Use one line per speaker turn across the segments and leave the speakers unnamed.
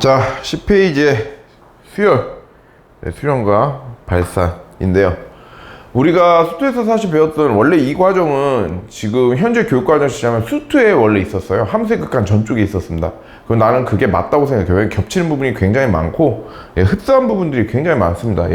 자, 10페이지의 수렴과 발산인데요. 우리가 수투에서 사실 배웠던 원래 이 과정은 지금 현재 교육과정 시작하면 수투에 원래 있었어요. 함수의 극한 전쪽에 있었습니다. 그럼 나는 그게 맞다고 생각해요. 왜 겹치는 부분이 굉장히 많고, 흡사한 부분들이 굉장히 많습니다.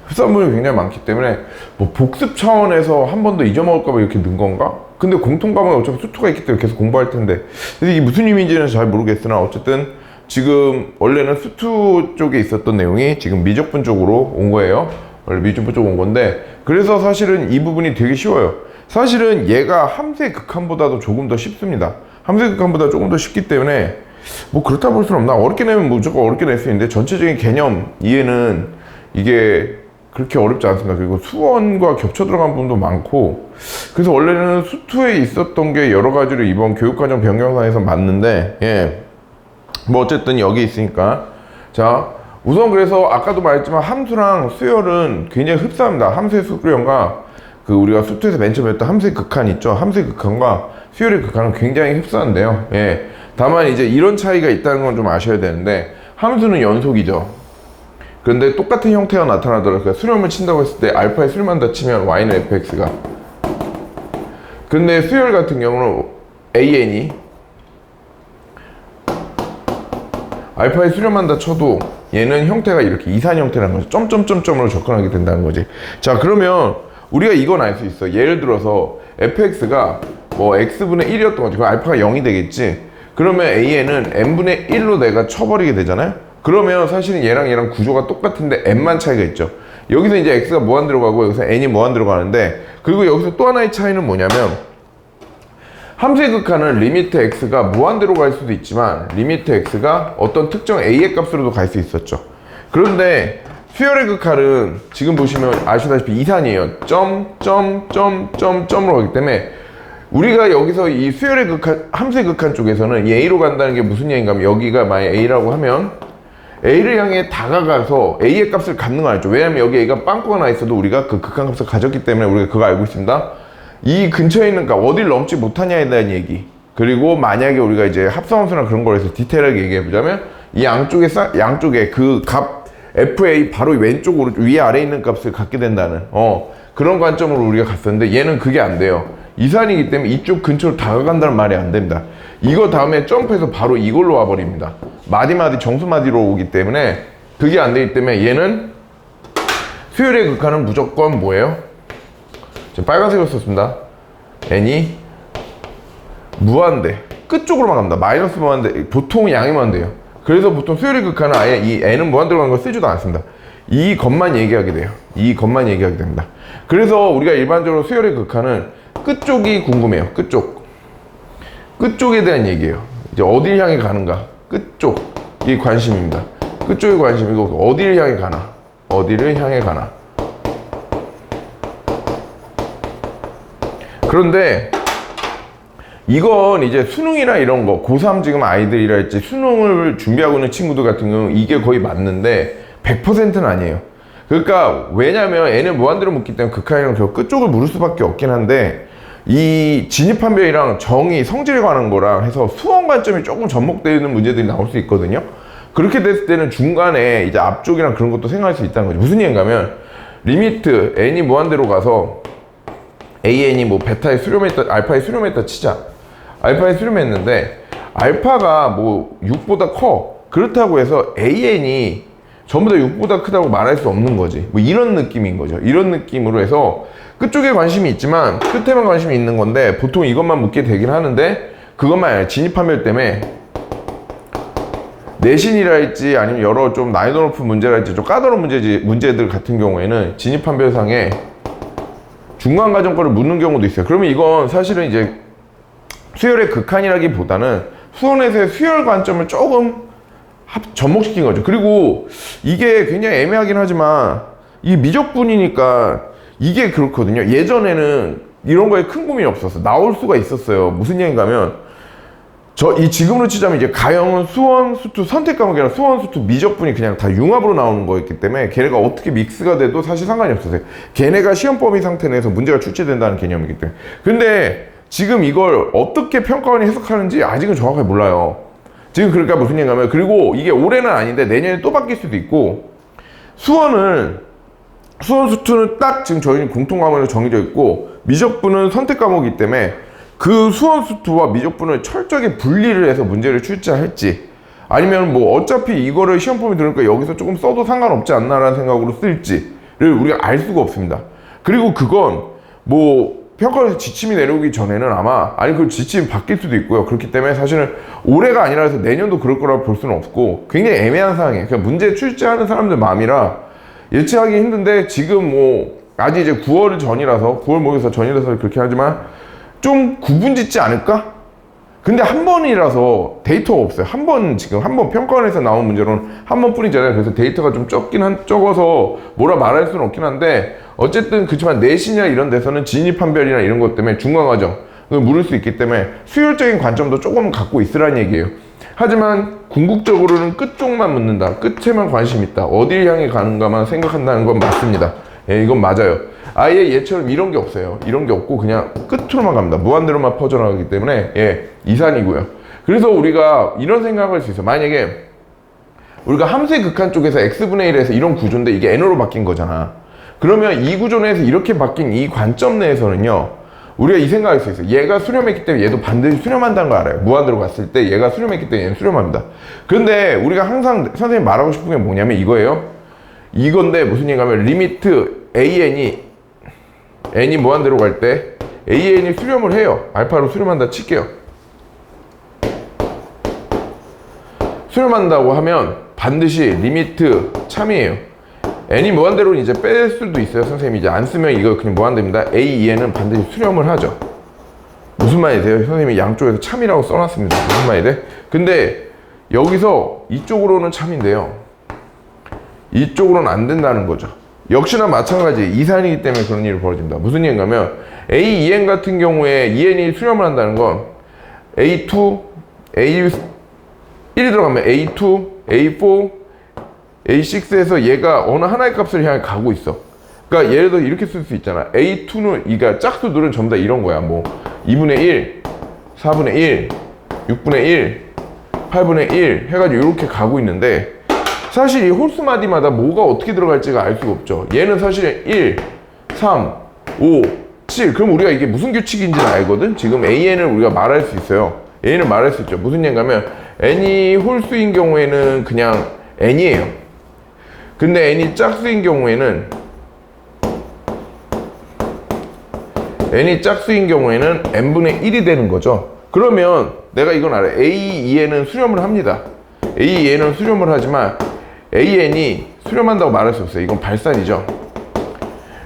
흡사한 부분이 굉장히 많기 때문에 뭐 복습 차원에서 한 번 더 잊어먹을까봐 이렇게 넣은 건가? 근데 공통 과목에 어차피 수투가 있기 때문에 계속 공부할 텐데, 근데 이게 무슨 의미인지는 잘 모르겠으나 어쨌든 지금 원래는 수투 쪽에 있었던 내용이 지금 미적분 쪽으로 온 거예요. 원래 미적분 쪽으로 온 건데, 그래서 사실은 이 부분이 되게 쉬워요. 사실은 얘가 함수의 극한보다도 조금 더 쉽습니다. 함수의 극한보다 조금 더 쉽기 때문에 뭐 그렇다 볼 수는 없나. 어렵게 내면 무조건 어렵게 낼 수 있는데 전체적인 개념 이해는 이게 그렇게 어렵지 않습니다. 그리고 수원과 겹쳐 들어간 부분도 많고, 그래서 원래는 수투에 있었던 게 여러 가지로 이번 교육과정 변경사에서 맞는데, 뭐 어쨌든 여기 있으니까. 자, 우선 그래서 아까도 말했지만 함수랑 수열은 굉장히 흡사합니다. 함수의 수렴과 그 우리가 수투에서 맨 처음에 했던 함수의 극한 있죠. 함수의 극한과 수열의 극한은 굉장히 흡사한데요. 다만 이제 이런 차이가 있다는 건 좀 아셔야 되는데, 함수는 연속이죠. 그런데 똑같은 형태가 나타나더라도 그러니까 수렴을 친다고 했을 때 알파의 수렴만 다 치면 y는 fx가, 근데 수열 같은 경우는 an이 알파의 수렴만 다 쳐도 얘는 형태가 이렇게 이산 형태라는 거죠. 점점점점으로 접근하게 된다는 거지. 자, 그러면 우리가 이건 알 수 있어. 예를 들어서 fx가 뭐 x분의 1이었던 거지. 그럼 알파가 0이 되겠지. 그러면 an은 n분의 1로 내가 쳐버리게 되잖아요. 그러면 사실은 얘랑 구조가 똑같은데 n만 차이가 있죠. 여기서 이제 x가 무한대로 가고 여기서 n이 무한대로 가는데, 그리고 여기서 또 하나의 차이는 뭐냐면, 함수의 극한은 리미트 x가 무한대로 갈 수도 있지만 리미트 x가 어떤 특정 a의 값으로도 갈 수 있었죠. 그런데 수열의 극한은 지금 보시면 아시다시피 이산이에요. 점으로 가기 때문에 우리가 여기서 이 수열의 극한, 함수의 극한 쪽에서는 이 a로 간다는 게 무슨 얘기인가 하면, 여기가 만약 a라고 하면 a를 향해 다가가서 a의 값을 갖는 거 알죠. 왜냐면 여기 a가 빵꾸가 나 있어도 우리가 그 극한 값을 가졌기 때문에 우리가 그거 알고 있습니다. 이 근처에 있는 값, 어딜 넘지 못하냐에 대한 얘기. 그리고 만약에 우리가 이제 합성함수나 그런 걸 해서 디테일하게 얘기해 보자면, 이 양쪽에 그 값 FA 바로 왼쪽 오른쪽 위에 아래에 있는 값을 갖게 된다는 그런 관점으로 우리가 갔었는데, 얘는 그게 안 돼요. 이산이기 때문에 이쪽 근처로 다가간다는 말이 안 됩니다. 이거 다음에 점프해서 바로 이걸로 와버립니다. 마디마디 정수마디로 오기 때문에 그게 안 되기 때문에 얘는 수열의 극한은 무조건 뭐예요? 지금 빨간색으로 썼습니다. n이 무한대 끝쪽으로만 갑니다. 마이너스 무한대, 보통 양이 무한대요. 그래서 보통 수열의 극한은 아예 이 n은 무한대로 가는 걸 쓰지도 않습니다. 이 것만 얘기하게 돼요. 이 것만 얘기하게 됩니다. 그래서 우리가 일반적으로 수열의 극한은 끝쪽이 궁금해요. 끝쪽에 대한 얘기예요. 이제 어딜 향해 가는가, 끝쪽이 관심입니다. 끝쪽이 관심이고, 어디를 향해 가나. 그런데 이건 이제 수능이나 이런 거, 고3 지금 아이들이랄지 수능을 준비하고 있는 친구들 같은 경우는 이게 거의 맞는데 100%는 아니에요. 그러니까 왜냐면 n을 무한대로 묶기 때문에 극한이랑 저 끝쪽을 물을 수밖에 없긴 한데, 이 진입판별이랑 정의, 성질에 관한 거랑 해서 수험 관점이 조금 접목되는 문제들이 나올 수 있거든요. 그렇게 됐을 때는 중간에 이제 앞쪽이랑 그런 것도 생각할 수 있다는 거죠. 무슨 얘기인가 하면, 리미트 n이 무한대로 가서 an이 뭐 베타에 수렴했다, 알파에 수렴했다 치자. 알파에 수렴했는데 알파가 뭐 6보다 커. 그렇다고 해서 an이 전부 다 6보다 크다고 말할 수 없는 거지. 뭐 이런 느낌인 거죠. 이런 느낌으로 해서 끝쪽에 관심이 있지만 끝에만 관심이 있는 건데, 보통 이것만 묻게 되긴 하는데, 그것만 아니라 진입판별 때문에 내신이랄지 아니면 여러 좀 난이도 높은 문제랄지 좀 까다로운 문제들 같은 경우에는 진입판별상에 중간 과정 거를 묻는 경우도 있어요. 그러면 이건 사실은 이제 수열의 극한이라기보다는 수원에서의 수열 관점을 조금 접목시킨 거죠. 그리고 이게 굉장히 애매하긴 하지만 이게 미적분이니까 이게 그렇거든요. 예전에는 이런 거에 큰 고민이 없었어. 나올 수가 있었어요. 무슨 얘기인가 하면, 이 지금으로 치자면 이제 가형은 수원, 수투 선택 과목이랑 수원, 수투 미적분이 그냥 다 융합으로 나오는 거였기 때문에 걔네가 어떻게 믹스가 돼도 사실 상관이 없었어요. 걔네가 시험 범위 상태 내에서 문제가 출제된다는 개념이기 때문에. 근데 지금 이걸 어떻게 평가원이 해석하는지 아직은 정확하게 몰라요. 지금 그러니까 무슨 얘기냐면, 그리고 이게 올해는 아닌데 내년에 또 바뀔 수도 있고, 수원 수투는 딱 지금 저희는 공통 과목으로 정해져 있고, 미적분은 선택 과목이기 때문에 그 수원 수투와 미적분을 철저하게 분리를 해서 문제를 출제할지, 아니면 뭐 어차피 이거를 시험 폼이 들으니까 여기서 조금 써도 상관없지 않나라는 생각으로 쓸지를 우리가 알 수가 없습니다. 그리고 그건 뭐 평가에서 지침이 내려오기 전에는 아마, 아니 그 지침이 바뀔 수도 있고요. 그렇기 때문에 사실은 올해가 아니라 해서 내년도 그럴 거라고 볼 수는 없고, 굉장히 애매한 상황이에요. 그냥 문제 출제하는 사람들 마음이라 예측하기 힘든데, 지금 뭐 아직 이제 9월 전이라서, 9월 모여서 전이라서 그렇게 하지만 좀 구분짓지 않을까? 근데 한 번이라서 데이터가 없어요. 지금 한 번 평가원에서 나온 문제로는 한 번뿐이잖아요. 그래서 데이터가 좀 적어서 뭐라 말할 수는 없긴 한데, 어쨌든 그렇지만 내신이나 이런 데서는 진입판별이나 이런 것 때문에 중간과정을 물을 수 있기 때문에 수율적인 관점도 조금 갖고 있으라는 얘기예요. 하지만 궁극적으로는 끝쪽만 묻는다, 끝에만 관심 있다, 어딜 향해 가는가만 생각한다는 건 맞습니다. 예, 이건 맞아요. 아예 얘처럼 이런 게 없어요. 이런 게 없고 그냥 끝으로만 갑니다. 무한대로만 퍼져나가기 때문에, 예, 이산이고요. 그래서 우리가 이런 생각을 할 수 있어요. 만약에 우리가 함수의 극한 쪽에서 x분의 1에서 이런 구조인데 이게 n으로 바뀐 거잖아. 그러면 이 구조 내에서 이렇게 바뀐 이 관점 내에서는요, 우리가 이 생각할 수 있어요. 얘가 수렴했기 때문에 얘도 반드시 수렴한다는 거 알아요. 무한대로 갔을 때 얘가 수렴했기 때문에 얘는 수렴합니다. 그런데 우리가 항상 선생님이 말하고 싶은 게 뭐냐면 이거예요. 이건데 무슨 얘기냐면, 리미트 n이 무한대로 갈 때 an이 수렴을 해요. 알파로 수렴한다 칠게요. 수렴한다고 하면 반드시 리미트 참이에요. n이 무한대로 이제 뺄 수도 있어요. 선생님이 이제 안 쓰면 이거 그냥 무한대입니다. a2n은 반드시 수렴을 하죠. 무슨 말이세요? 선생님이 양쪽에서 참이라고 써놨습니다. 무슨 말이래? 근데 여기서 이쪽으로는 참인데요, 이쪽으로는 안 된다는 거죠. 역시나 마찬가지 이산이기 때문에 그런 일이 벌어집니다. 무슨 얘기냐면, A2n 같은 경우에 2n이 수렴을 한다는 건 A2, A1이 들어가면 A2, A4, A6에서 얘가 어느 하나의 값을 향해 가고 있어. 그러니까 예를 들어 이렇게 쓸 수 있잖아. A2는, 그러니까 짝수들은 전부 다 이런 거야. 뭐 2분의 1, 4분의 1, 6분의 1, 8분의 1 해가지고 이렇게 가고 있는데, 사실 이 홀수마디마다 뭐가 어떻게 들어갈지가 알 수가 없죠. 얘는 사실 1, 3, 5, 7. 그럼 우리가 이게 무슨 규칙인지는 알거든? 지금 AN을 우리가 말할 수 있어요. AN을 말할 수 있죠. 무슨 얘기냐면, N이 홀수인 경우에는 그냥 N이에요. 근데 N이 짝수인 경우에는 N분의 1이 되는 거죠. 그러면 내가 이건 알아요. A2N은 수렴을 합니다. A2N은 수렴을 하지만 AN이 수렴한다고 말할 수 없어요. 이건 발산이죠.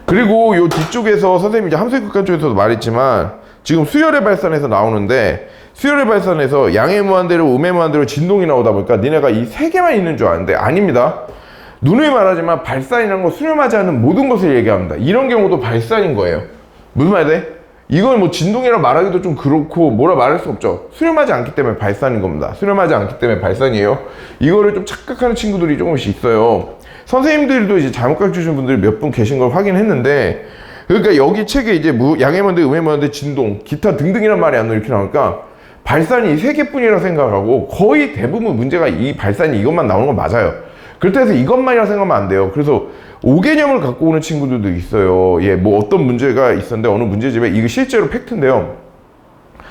그리고 요 뒤쪽에서 선생님이 이제 함수의 극한 쪽에서도 말했지만, 지금 수열의 발산에서 나오는데, 수열의 발산에서 양의 무한대로, 음의 무한대로, 진동이 나오다 보니까 니네가 이 세 개만 있는 줄 아는데 아닙니다. 누누이 말하지만 발산이라는 건 수렴하지 않는 모든 것을 얘기합니다. 이런 경우도 발산인 거예요. 무슨 말이돼? 이걸 뭐 진동이라 말하기도 좀 그렇고 뭐라 말할 수 없죠. 수렴하지 않기 때문에 발산인 겁니다. 수렴하지 않기 때문에 발산이에요. 이거를 좀 착각하는 친구들이 조금씩 있어요. 선생님들도 이제 잘못 가르쳐주신 분들이 몇 분 계신 걸 확인했는데, 그러니까 여기 책에 이제 양의 무한대, 음의 무한대, 진동, 기타 등등이란 말이 안 이렇게 나오니까 발산이 이 세 개뿐이라고 생각하고, 거의 대부분 문제가 이 발산이 이것만 나오는 건 맞아요. 그렇다고 해서 이것만이라고 생각하면 안 돼요. 그래서 5개념을 갖고 오는 친구들도 있어요. 예, 뭐 어떤 문제가 있었는데 어느 문제집에, 이거 실제로 팩트인데요,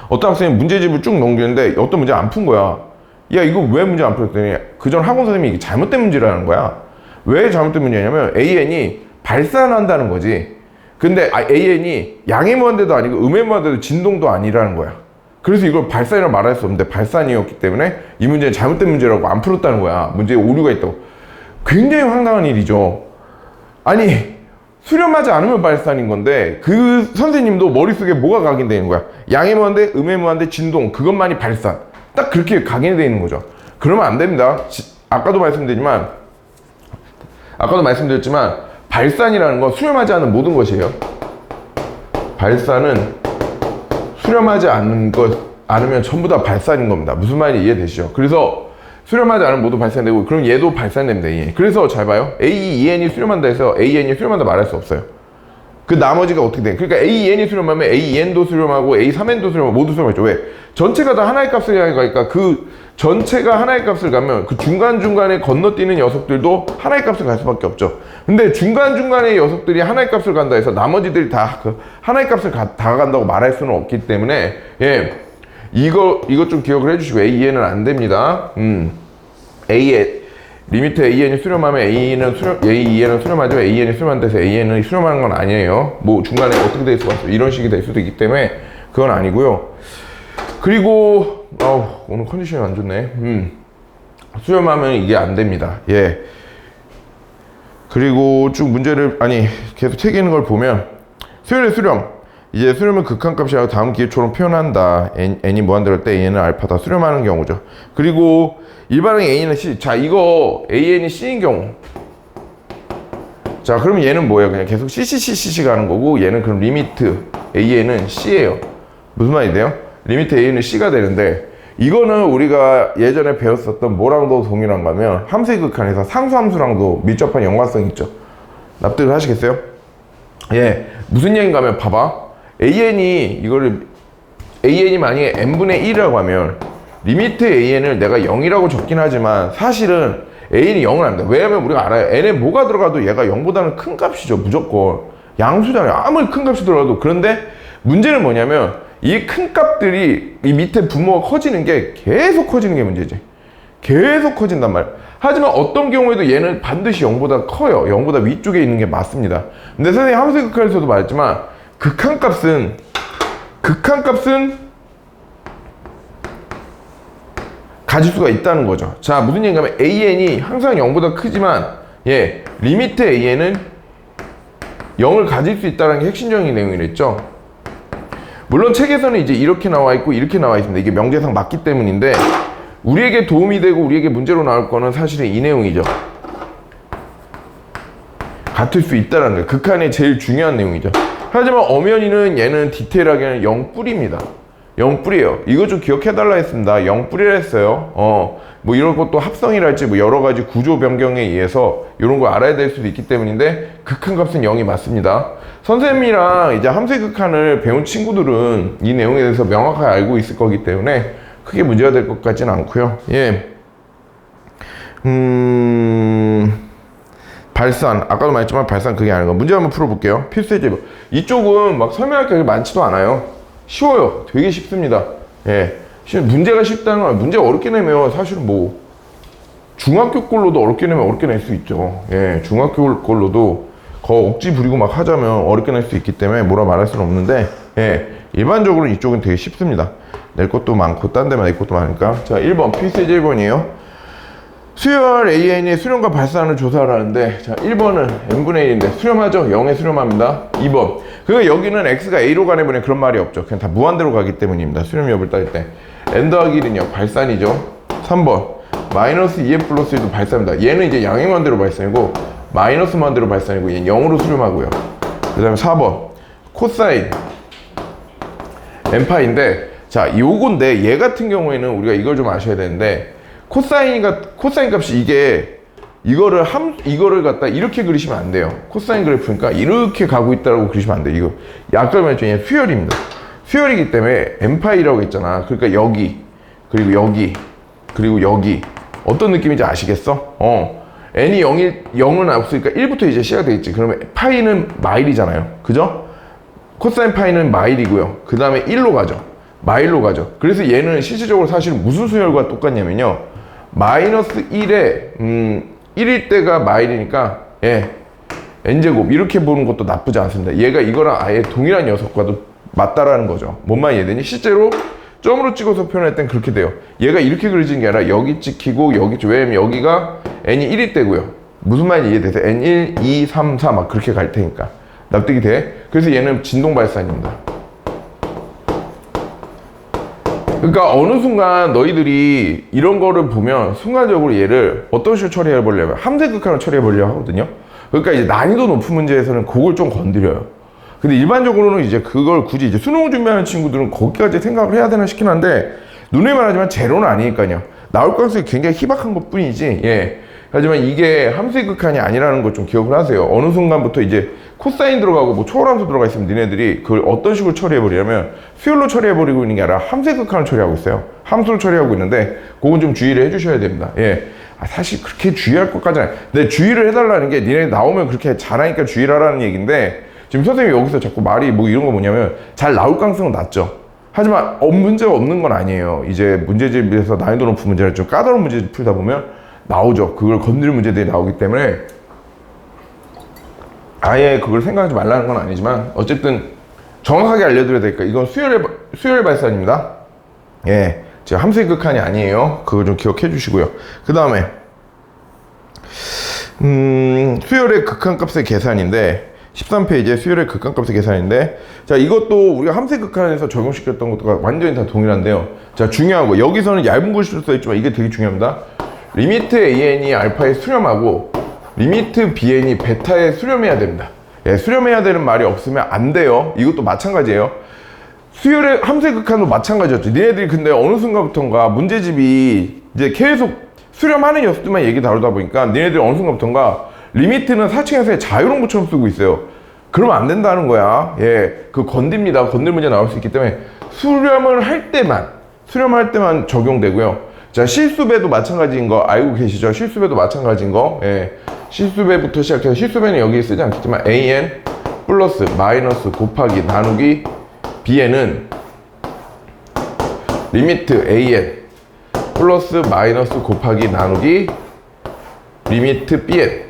어떤 학생이 문제집을 쭉 넘기는데 어떤 문제 안 푼 거야. 야, 이거 왜 문제 안 풀었더니 그전 학원 선생님이 이게 잘못된 문제라는 거야. 왜 잘못된 문제냐면 AN이 발산한다는 거지. 근데 AN이 양의 무한대도 아니고 음의 무한대도 진동도 아니라는 거야. 그래서 이걸 발산이라고 말할 수 없는데 발산이었기 때문에 이 문제는 잘못된 문제라고 안 풀었다는 거야. 문제에 오류가 있다고. 굉장히 황당한 일이죠. 아니, 수렴하지 않으면 발산인 건데 그 선생님도 머릿속에 뭐가 각인되는 거야? 양의 무한대, 음의 무한대, 진동, 그것만이 발산. 딱 그렇게 각인이 되어 있는 거죠. 그러면 안 됩니다. 아까도 말씀드렸지만 발산이라는 건 수렴하지 않는 모든 것이에요. 발산은 수렴하지 않으면 전부 다 발산인 겁니다. 무슨 말인지 이해되시죠? 그래서 수렴하지 않으면 모두 발산되고, 그럼 얘도 발산됩니다. 그래서 잘 봐요. A2N이 수렴한다 해서 AN이 수렴한다 말할 수 없어요. 그 나머지가 어떻게 돼? 그러니까 AN이 수렴하면 AN도 수렴하고 A3N도 수렴하고 모두 수렴하죠. 왜? 전체가 다 하나의 값을 향해 가니까 그 전체가 하나의 값을 가면 그 중간중간에 건너뛰는 녀석들도 하나의 값을 갈 수밖에 없죠. 근데 중간중간의 녀석들이 하나의 값을 간다 해서 나머지들이 다 그 하나의 값을 다 간다고 말할 수는 없기 때문에 예. 이거 좀 기억을 해주시고 AN은 안 됩니다. AN 리미트 AN이 수렴하면 AN은 수렴하죠. AN이 수렴한다 해서 AN은 수렴하는 건 아니에요. 뭐 중간에 어떻게 될 수가 있어. 이런 식이 될 수도 있기 때문에 그건 아니고요. 그리고 오늘 컨디션이 안 좋네. 수렴하면 이게 안 됩니다. 예. 그리고 쭉 문제를 계속 책 있는 걸 보면 수열의 수렴 이제 수렴은 극한값이라고 다음 기회처럼 표현한다. n이 무한대로 때 A는 알파다 수렴하는 경우죠. 그리고 일반항 A는 C. 자, 이거 AN이 C인 경우. 자, 그러면 얘는 뭐예요? 그냥 계속 CC 가는 거고, 얘는 그럼 리미트 AN은 C예요. 무슨 말이 돼요? 리미트 AN은 C가 되는데, 이거는 우리가 예전에 배웠었던 뭐랑도 동일한 거면, 함수의 극한에서 상수함수랑도 밀접한 연관성이 있죠. 납득을 하시겠어요? 예. 무슨 얘기인가 하면, 봐봐. AN이 만약에 n분의 1이라고 하면, 리미트 AN을 내가 0이라고 적긴 하지만 사실은 AN이 0은 아닙니다. 왜냐면 우리가 알아요. n에 뭐가 들어가도 얘가 0보다는 큰 값이죠. 무조건. 양수잖아요. 아무리 큰 값이 들어가도. 그런데 문제는 뭐냐면 이 큰 값들이 이 밑에 분모가 커지는 게 계속 커지는 게 문제지. 계속 커진단 말이야. 하지만 어떤 경우에도 얘는 반드시 0보다 커요. 0보다 위쪽에 있는 게 맞습니다. 근데 선생님이 함수의 극한에서도 말했지만 극한값은 가질 수가 있다는 거죠. 자, 무슨 얘기냐면 AN이 항상 0보다 크지만 예, 리미트 AN은 0을 가질 수 있다는 게 핵심적인 내용이랬죠. 물론 책에서는 이제 이렇게 나와 있고 이렇게 나와 있습니다. 이게 명제상 맞기 때문인데 우리에게 도움이 되고 우리에게 문제로 나올 거는 사실은 이 내용이죠. 같을 수 있다는 거예요. 극한의 제일 중요한 내용이죠. 하지만 엄연히는 얘는 디테일하게는 0뿌리입니다. 0뿌리예요. 이거 좀 기억해달라 했습니다. 0뿌리라 했어요. 뭐 이런 것도 합성이랄지 뭐 여러 가지 구조 변경에 의해서 이런 걸 알아야 될 수도 있기 때문인데 극한값은 0이 맞습니다. 선생님이랑 이제 함수의 극한을 배운 친구들은 이 내용에 대해서 명확하게 알고 있을 거기 때문에 크게 문제가 될 것 같지는 않고요. 예. 발산. 아까도 말했지만 발산 그게 아닌 거. 문제 한번 풀어볼게요. 필수의 제곱. 이쪽은 막 설명할 게 많지도 않아요. 쉬워요. 되게 쉽습니다. 예. 문제가 쉽다는 건 문제가 어렵게 내면 사실은 뭐 중학교 걸로도 어렵게 내면 어렵게 낼 수 있죠. 예. 중학교 걸로도 억지 부리고 막 하자면 어렵게 낼 수 있기 때문에 뭐라 말할 수는 없는데 예. 일반적으로 이쪽은 되게 쉽습니다. 낼 것도 많고 딴 데만 낼 것도 많으니까. 자, 1번 필수의 1번이에요. 수열 AN이 수렴과 발산을 조사를 하는데 자 1번은 n분의 1인데 수렴하죠? 0에 수렴합니다. 2번 그리고 여기는 x가 a로 가네 보니 그런 말이 없죠. 그냥 다 무한대로 가기 때문입니다. 수렴 여부를 따질 때 n 더하기 1은요 발산이죠. 3번 마이너스 2n 플러스 1도 발산입니다. 얘는 이제 양의 무한대로 발산이고 마이너스 무한대로 발산이고 얘는 0으로 수렴하고요. 그 다음에 4번 코사인 n파인데 자 요건데 얘 같은 경우에는 우리가 이걸 좀 아셔야 되는데 코사인 값이 이거를 갖다 이렇게 그리시면 안 돼요. 코사인 그래프니까 이렇게 가고 있다라고 그리시면 안 돼요. 이거 아까 말했죠. 수열입니다. 수열이기 때문에 n파이라고 했잖아. 그러니까 여기 그리고 여기 그리고 여기 어떤 느낌인지 아시겠어? n이 0은 없으니까 1부터 이제 시작이 되겠지. 그러면 파이는 마일이잖아요. 그죠? 코사인 파이는 마일이고요. 그 다음에 1로 가죠. 마일로 가죠. 그래서 얘는 실질적으로 사실 무슨 수열과 똑같냐면요. 마이너스 1에 1일 때가 마일이니까 예, n제곱 이렇게 보는 것도 나쁘지 않습니다. 얘가 이거랑 아예 동일한 녀석과도 맞다라는 거죠. 뭔 말이 이해되니? 실제로 점으로 찍어서 표현할 땐 그렇게 돼요. 얘가 이렇게 그려지는 게 아니라 여기 찍히고 여기 왜냐면 여기가 n이 1일 때고요. 무슨 말인지 이해되세요? n1, 2, 3, 4 막 그렇게 갈 테니까 납득이 돼? 그래서 얘는 진동 발산입니다. 그러니까 어느 순간 너희들이 이런 거를 보면 순간적으로 얘를 어떤 식으로 처리해 보려면 함수의 극한으로 처리해 보려고 하거든요. 그러니까 이제 난이도 높은 문제에서는 그걸 좀 건드려요. 근데 일반적으로는 이제 그걸 굳이 이제 수능 준비하는 친구들은 거기까지 생각을 해야 되나 싶긴 한데 누누이 말하지만 제로는 아니니까요. 나올 가능성이 굉장히 희박한 것 뿐이지 예. 하지만 이게 함수의 극한이 아니라는 걸 좀 기억을 하세요. 어느 순간부터 이제 코사인 들어가고 뭐 초월함수 들어가 있으면 니네들이 그걸 어떤 식으로 처리해버리냐면 수열로 처리해버리고 있는 게 아니라 함수의 극한을 처리하고 있어요. 함수로 처리하고 있는데 그건 좀 주의를 해주셔야 됩니다. 예. 사실 그렇게 주의할 것까지는 아니에요. 근데 주의를 해달라는 게 니네 나오면 그렇게 잘하니까 주의를 하라는 얘기인데 지금 선생님이 여기서 자꾸 말이 뭐 이런 거 뭐냐면 잘 나올 가능성은 낮죠. 하지만 문제가 없는 건 아니에요. 이제 문제집에서 난이도 높은 문제를 좀 까다로운 문제집 풀다 보면 나오죠. 그걸 건드릴 문제들이 나오기 때문에 아예 그걸 생각하지 말라는 건 아니지만 어쨌든 정확하게 알려드려야 되니까 이건 수열의 발산입니다. 예, 제가 함수의 극한이 아니에요. 그거 좀 기억해 주시고요. 그 다음에 수열의 극한값의 계산인데 13페이지에 수열의 극한값의 계산인데 자 이것도 우리가 함수의 극한에서 적용시켰던 것과 완전히 다 동일한데요. 자 중요한 거 여기서는 얇은 글씨로 써있지만 이게 되게 중요합니다. 리미트 AN이 알파에 수렴하고 리미트 BN이 베타에 수렴해야 됩니다. 예, 수렴해야 되는 말이 없으면 안 돼요. 이것도 마찬가지예요. 수열의 함수의 극한도 마찬가지였죠. 니네들이 근데 어느 순간부터인가 문제집이 이제 계속 수렴하는 녀석들만 얘기 다루다 보니까 니네들이 어느 순간부터인가 리미트는 4층에서의 자유로운 것처럼 쓰고 있어요. 그러면 안 된다는 거야. 예, 그 건딥니다. 건들 문제 나올 수 있기 때문에 수렴을 할 때만 적용되고요. 자, 실수배도 마찬가지인 거 알고 계시죠? 실수배도 마찬가지인 거. 예, 실수배부터 시작해서 실수배는 여기 쓰지 않겠지만 AN 플러스 마이너스 곱하기 나누기 BN은 리미트 AN 플러스 마이너스 곱하기 나누기 리미트 BN.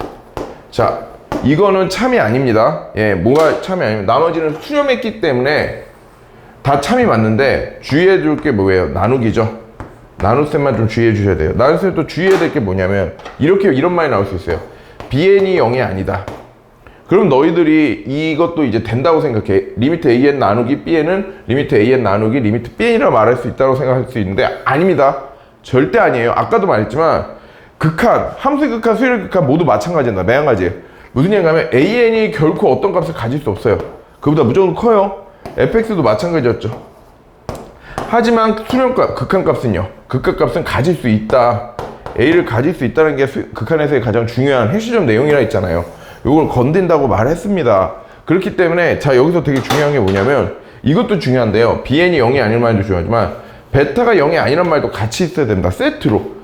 자, 이거는 참이 아닙니다. 예, 뭐가 참이 아닙니다. 나머지는 수렴했기 때문에 다 참이 맞는데 주의해 줄 게 뭐예요? 나누기죠. 나눗셈만 좀 주의해 주셔야 돼요. 나눗셈 또 주의해야 될 게 뭐냐면 이런 말이 나올 수 있어요. BN이 0이 아니다. 그럼 너희들이 이것도 이제 된다고 생각해. 리미트 AN 나누기 BN은 리미트 AN 나누기 리미트 BN이라고 말할 수 있다고 생각할 수 있는데 아닙니다. 절대 아니에요. 아까도 말했지만 극한, 함수의 극한, 수열의 극한 모두 마찬가지입니다. 매한가지예요. 무슨 얘기냐면 AN이 결코 어떤 값을 가질 수 없어요. 그보다 무조건 커요. fx도 마찬가지였죠. 하지만 수렴값, 극한값은요. 극한값은 가질 수 있다. A를 가질 수 있다는 게 극한에서의 가장 중요한 핵심 내용이라 했잖아요. 이걸 건든다고 말했습니다. 그렇기 때문에 자 여기서 되게 중요한 게 뭐냐면 이것도 중요한데요. BN이 0이 아닌 말도 중요하지만 베타가 0이 아니란 말도 같이 있어야 됩니다. 세트로.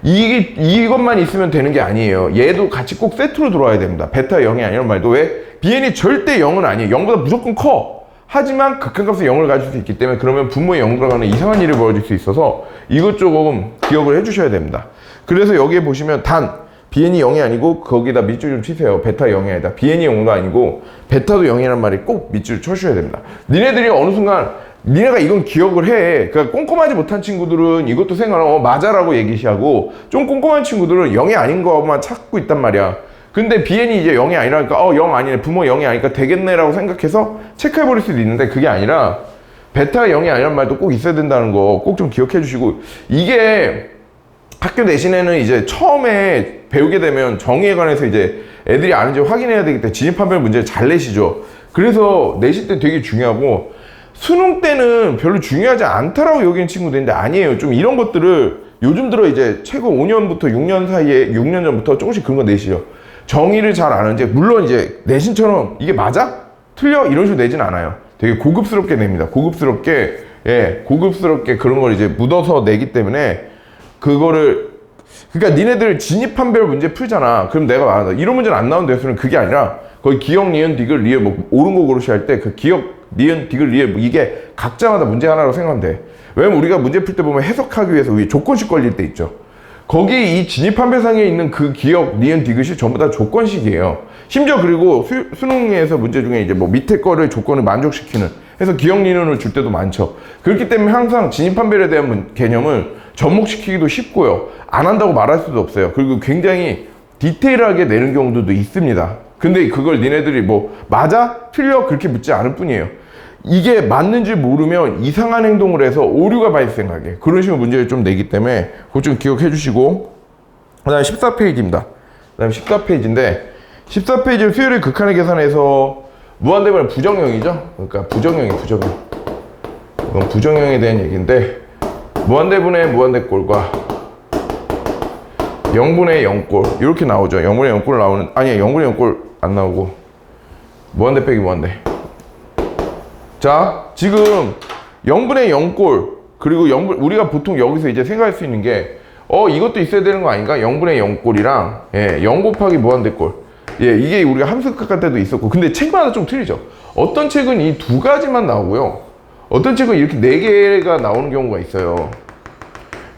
이것만 있으면 되는 게 아니에요. 얘도 같이 꼭 세트로 들어와야 됩니다. 베타 0이 아니란 말도 왜? BN이 절대 0은 아니에요. 0보다 무조건 커. 하지만 극한값은 0을 가질 수 있기 때문에 그러면 분모에 0 들어가는 이상한 일이 벌어질 수 있어서 이것 조금 기억을 해주셔야 됩니다. 그래서 여기에 보시면 단 BN이 0이 아니고 거기다 밑줄 좀 치세요. 베타 0이 아니다. BN이 0도 아니고 베타도 0이란 말이 꼭 밑줄 쳐주셔야 됩니다. 니네들이 어느 순간 니네가 이건 기억을 해. 그러니까 꼼꼼하지 못한 친구들은 이것도 생각하고 맞아라고 얘기하고 좀 꼼꼼한 친구들은 0이 아닌 것만 찾고 있단 말이야. 근데 BN이 이제 0이 아니라니까 0 아니네. 부모 0이 아니니까 되겠네 라고 생각해서 체크해버릴 수도 있는데 그게 아니라 베타가 0이 아니란 말도 꼭 있어야 된다는 거 꼭 좀 기억해 주시고 이게 학교 내신에는 이제 처음에 배우게 되면 정의에 관해서 이제 애들이 아는지 확인해야 되기 때문에 진입판별 문제를 잘 내시죠. 그래서 내실 때 되게 중요하고 수능 때는 별로 중요하지 않다라고 여기는 친구들인데 아니에요. 좀 이런 것들을 요즘 들어 이제 최고 5년부터 6년 사이에 6년 전부터 조금씩 그런 거 내시죠. 정의를 잘 아는지 물론 이제 내신처럼 이게 맞아? 틀려? 이런 식으로 내진 않아요. 되게 고급스럽게 냅니다. 고급스럽게 그런 걸 이제 묻어서 내기 때문에 그거를 그러니까 니네들 진입판별 문제 풀잖아. 그럼 내가 말한다. 이런 문제는 안 나오는 대수는 그게 아니라 거의 기억, 니은, 디귿, 리을 뭐 옳은 거 고르시 할 때 그 기억, 니은, 디귿, 리을 뭐 이게 각자마다 문제 하나로 생각하면 돼. 왜냐면 우리가 문제 풀 때 보면 해석하기 위해서 위에 조건식 걸릴 때 있죠. 거기 이 진입판별상에 있는 그 기억, 니은, 디귿이 전부 다 조건식이에요. 심지어 그리고 수능에서 문제 중에 이제 뭐 밑에 거를 조건을 만족시키는 해서 기억, 니은을 줄 때도 많죠. 그렇기 때문에 항상 진입판별에 대한 개념을 접목시키기도 쉽고요. 안 한다고 말할 수도 없어요. 그리고 굉장히 디테일하게 내는 경우도 있습니다. 근데 그걸 니네들이 뭐 맞아? 틀려? 그렇게 묻지 않을 뿐이에요. 이게 맞는지 모르면 이상한 행동을 해서 오류가 발생하게 그런 식으로 문제를 좀 내기 때문에 그거 좀 기억해 주시고 그 다음에 14페이지입니다. 그 다음에 14페이지인데 14페이지는 수열의 극한의 계산에서 무한대분의 부정형이죠. 그러니까 부정형이에요. 부정형. 이건 부정형에 대한 얘기인데 무한대분의 무한대꼴과 0분의 0꼴 이렇게 나오죠. 0분의 0꼴 나오는, 아니야 0분의 0꼴 안 나오고 무한대 빼기 무한대. 자, 지금 0분의 0꼴 그리고 0분, 우리가 보통 여기서 이제 생각할 수 있는 게 이것도 있어야 되는 거 아닌가? 0분의 0꼴이랑 0 곱하기 무한대 꼴. 이게 우리가 함수극할 때도 있었고, 근데 책마다 좀 틀리죠. 어떤 책은 이 두 가지만 나오고요, 어떤 책은 이렇게 네 개가 나오는 경우가 있어요.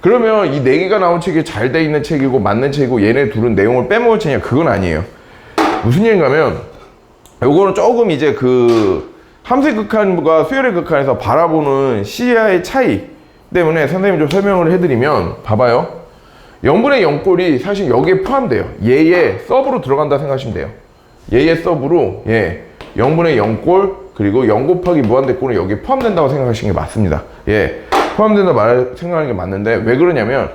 그러면 이 네 개가 나온 책이 잘 돼 있는 책이고 맞는 책이고 얘네 둘은 내용을 빼먹을 책이냐? 그건 아니에요. 무슨 얘기인가 하면 요거는 조금 이제 그 함수의 극한과 수열의 극한에서 바라보는 시야의 차이 때문에 선생님이 좀 설명을 해드리면, 봐봐요. 0분의 0꼴이 사실 여기에 포함돼요. 얘의 서브로 들어간다 생각하시면 돼요. 얘의 서브로 0분의 0꼴 그리고 0 곱하기 무한대 꼴은 여기에 포함된다고 생각하시는 게 맞습니다. 포함된다 생각하는 게 맞는데, 왜 그러냐면